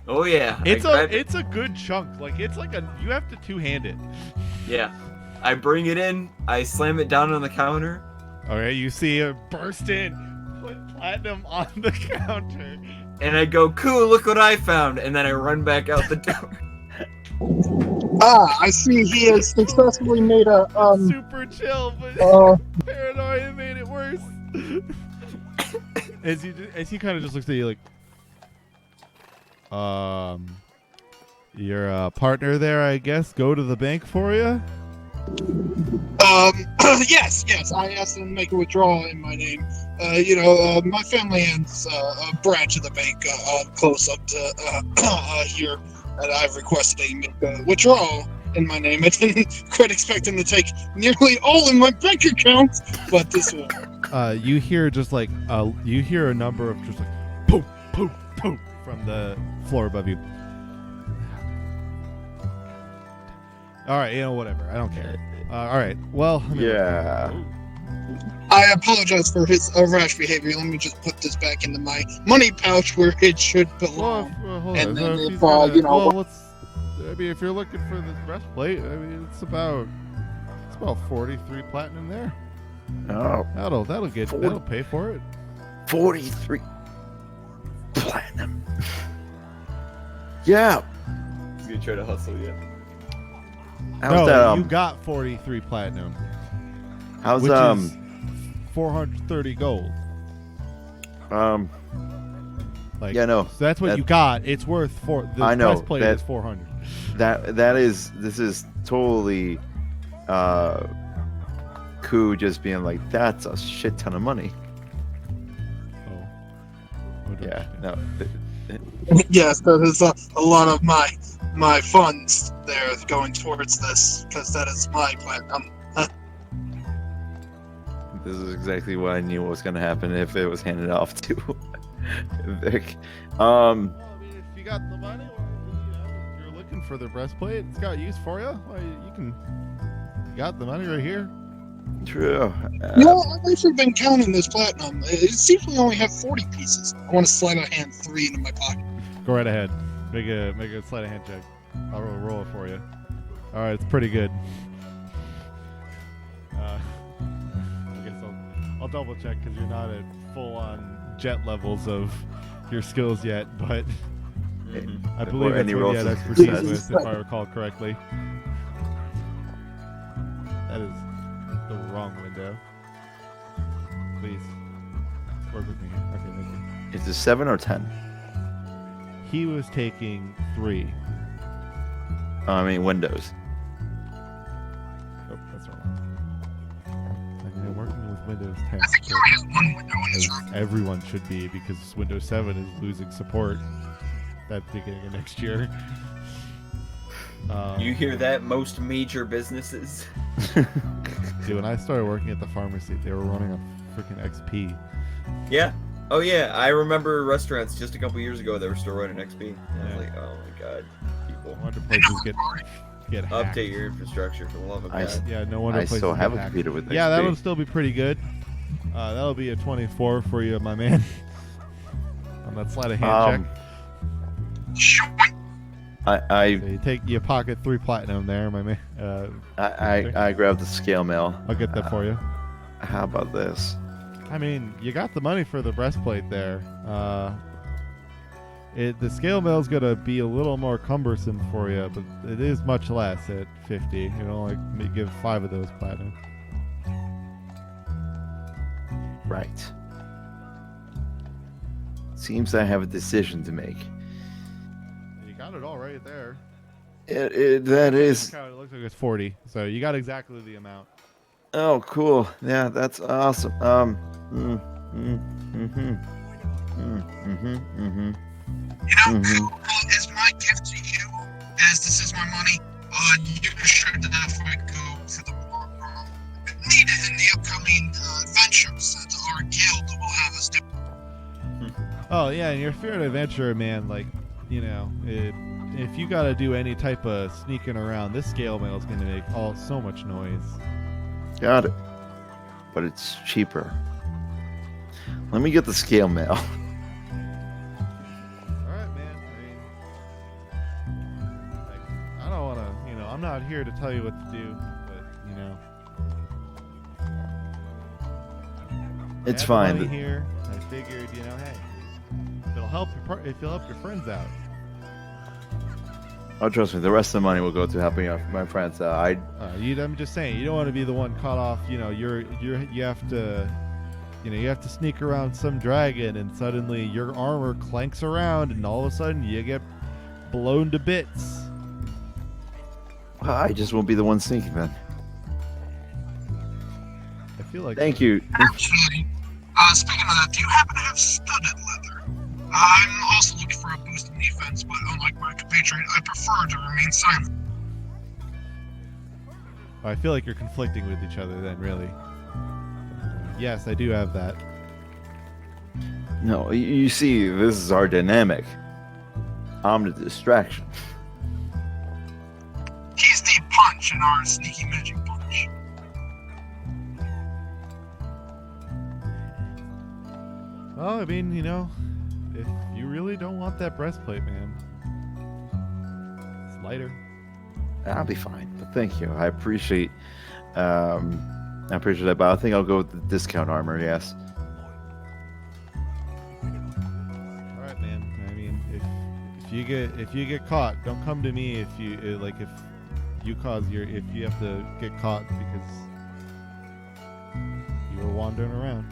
Oh yeah, It's I grab it. it's a good chunk. Like it's like you have to two-hand it. Yeah, I bring it in. I slam it down on the counter. Okay, you see it burst in, put platinum on the counter. And I go, cool, look what I found. And then I run back out the door. I see he has successfully made a Super chill, but paranoia made it worse. as he kind of just looks at you like, your partner there, I guess, go to the bank for you. yes, I asked them to make a withdrawal in my name. My family owns a branch of the bank close up to here. and I've requested that you make a withdrawal in my name. I didn't quite expect him to take nearly all in my bank account, but this will. You hear just like you hear a number of just like poop, poop, poop from the floor above you. All right, whatever. I don't care. All right. Well, Yeah. I apologize for his rash behavior. Let me just put this back into my money pouch where it should belong. Hold And on. then So if, he's gonna- you know, well, if you're looking for the breastplate, I mean, it's about 43 platinum there. Oh, That'll pay for it. 43 platinum. Yeah. He's gonna try to hustle you. How's No, that? you got 43 platinum, How's which is 430 gold. Like, Yeah, no. so that's what that- you got. It's worth the I know, breastplate that- is 400. This is totally Ku just being like, that's a shit ton of money. Oh. What do I Yeah, understand? no. Yes, that is a lot of my funds there going towards this because that is my platinum. This is exactly what I knew was going to happen if it was handed off to Vic. Well, I mean, if you got the money, if you're looking for the breastplate, it's got use for you. Well, you got the money right here. True. I've actually been counting this platinum. It seems we only have 40 pieces. I want to slide a hand 3 into my pocket. Go right ahead. Make a sleight of hand check. I'll roll it for you. All right, it's pretty good. I guess I'll double check because you're not at full on jet levels of your skills yet, but I believe Or that's any what rolls you had of expertise success. with, if I recall correctly. That is the wrong window. Please work with me. Okay, thank you. Is it 7 or 10? He was taking 3. I mean, Windows. Oh, that's wrong. I mean, I'm working with Windows 10. I think you only have one window in this As room. everyone should be, because Windows 7 is losing support at the beginning of next year. You hear that? Most major businesses. Dude, when I started working at the pharmacy, they were running on freaking XP. Yeah. Oh yeah, I remember restaurants just a couple years ago that were still running XP. And I Yeah. was like, oh my god, people, No wonder places get hacked. update your infrastructure for the love of I God. Yeah, no wonder I places still get have a hacked. computer with Yeah, XP. that'll still be pretty good. That'll be a 24 for you, my man. On that sleight of hand check. You pocket 3 platinum there, my man. I grabbed the scale mail. I'll get that for you. How about this? I mean, you got the money for the breastplate there. The scale mail's gonna be a little more cumbersome for you, but it is much less at 50. You only give 5 of those platinum. Right. Seems I have a decision to make. You got it all right there. That is. It looks like it's 40, so you got exactly the amount. Oh, cool. Yeah, that's awesome. As my gift to you, as this is my money, you should definitely go for the war needed in the upcoming adventures that our guild will have us do. Oh yeah, and if you're an adventurer, man, like, if you gotta do any type of sneaking around, this scale mail is gonna make so much noise. Got it. But it's cheaper. Let me get the scale mail. All right, man. I don't want to, I'm not here to tell you what to do, but It's I had the fine. money here. I figured, hey, if you'll help your friends out. Oh, trust me. The rest of the money will go to helping out my friends. I'm just saying, you don't want to be the one caught off. You have to sneak around some dragon, and suddenly your armor clanks around, and all of a sudden you get blown to bits. I just won't be the one sneaking then. I feel like Thank you. Actually, speaking of that, do you happen to have studded leather? I'm also looking for a boost in defense, but unlike my compatriots, compatriot, I prefer to remain silent. I feel like you're conflicting with each other then, really. Yes, I do have that. No, you see, this is our dynamic. I'm the distraction. He's the punch in our sneaky magic punch. Well, I mean, you know, if you really don't want that breastplate, man, it's lighter. I'll be fine, but thank you. I appreciate that, but I think I'll go with the discount armor, yes. All right, man. I mean, if you get caught, don't come to me if you have to get caught because you were wandering around.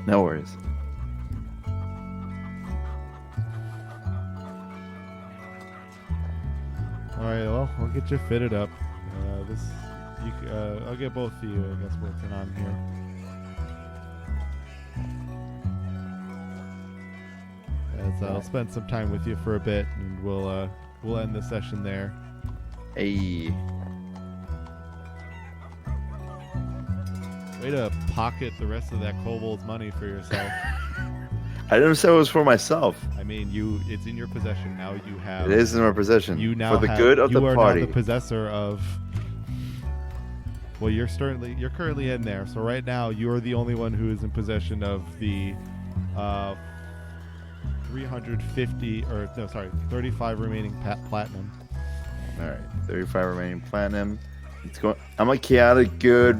No worries. All right, well, I'll get you fitted up. I'll get both of you, I guess, working on here. As I'll spend some time with you for a bit, and we'll end the session there. Hey. Way to pocket the rest of that kobold's money for yourself. I didn't say it was for myself. I mean, it's in your possession now. You have. It is in my possession. You now for the good of the You are party. now the possessor of. Well, you're currently in there. So right now, you are the only one who is in possession of the 35 remaining platinum. All right, 35 remaining platinum. It's going. I'm a chaotic good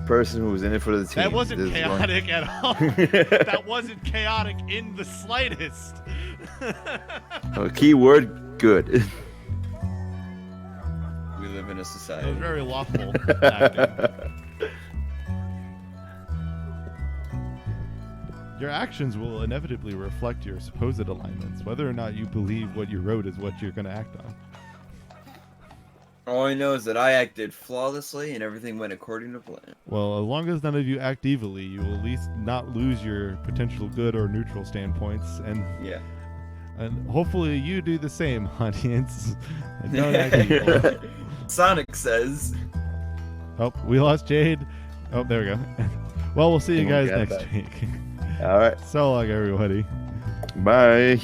person who was in it for the team. That wasn't This is chaotic at all. That wasn't chaotic in the slightest. Keyword good. We live in a It society. was very lawful acting. Your actions will inevitably reflect your supposed alignments, whether or not you believe what you wrote is what you're going to act on. All I know is that I acted flawlessly and everything went according to plan. Well, as long as none of you act evilly, you will at least not lose your potential good or neutral standpoints, and Yeah. hopefully you do the same, audience. And don't act evil. Sonic says. Oh, we lost Jade. Oh, there we go. Well, we'll see you We guys got next that. week. All right. So long, everybody. Bye.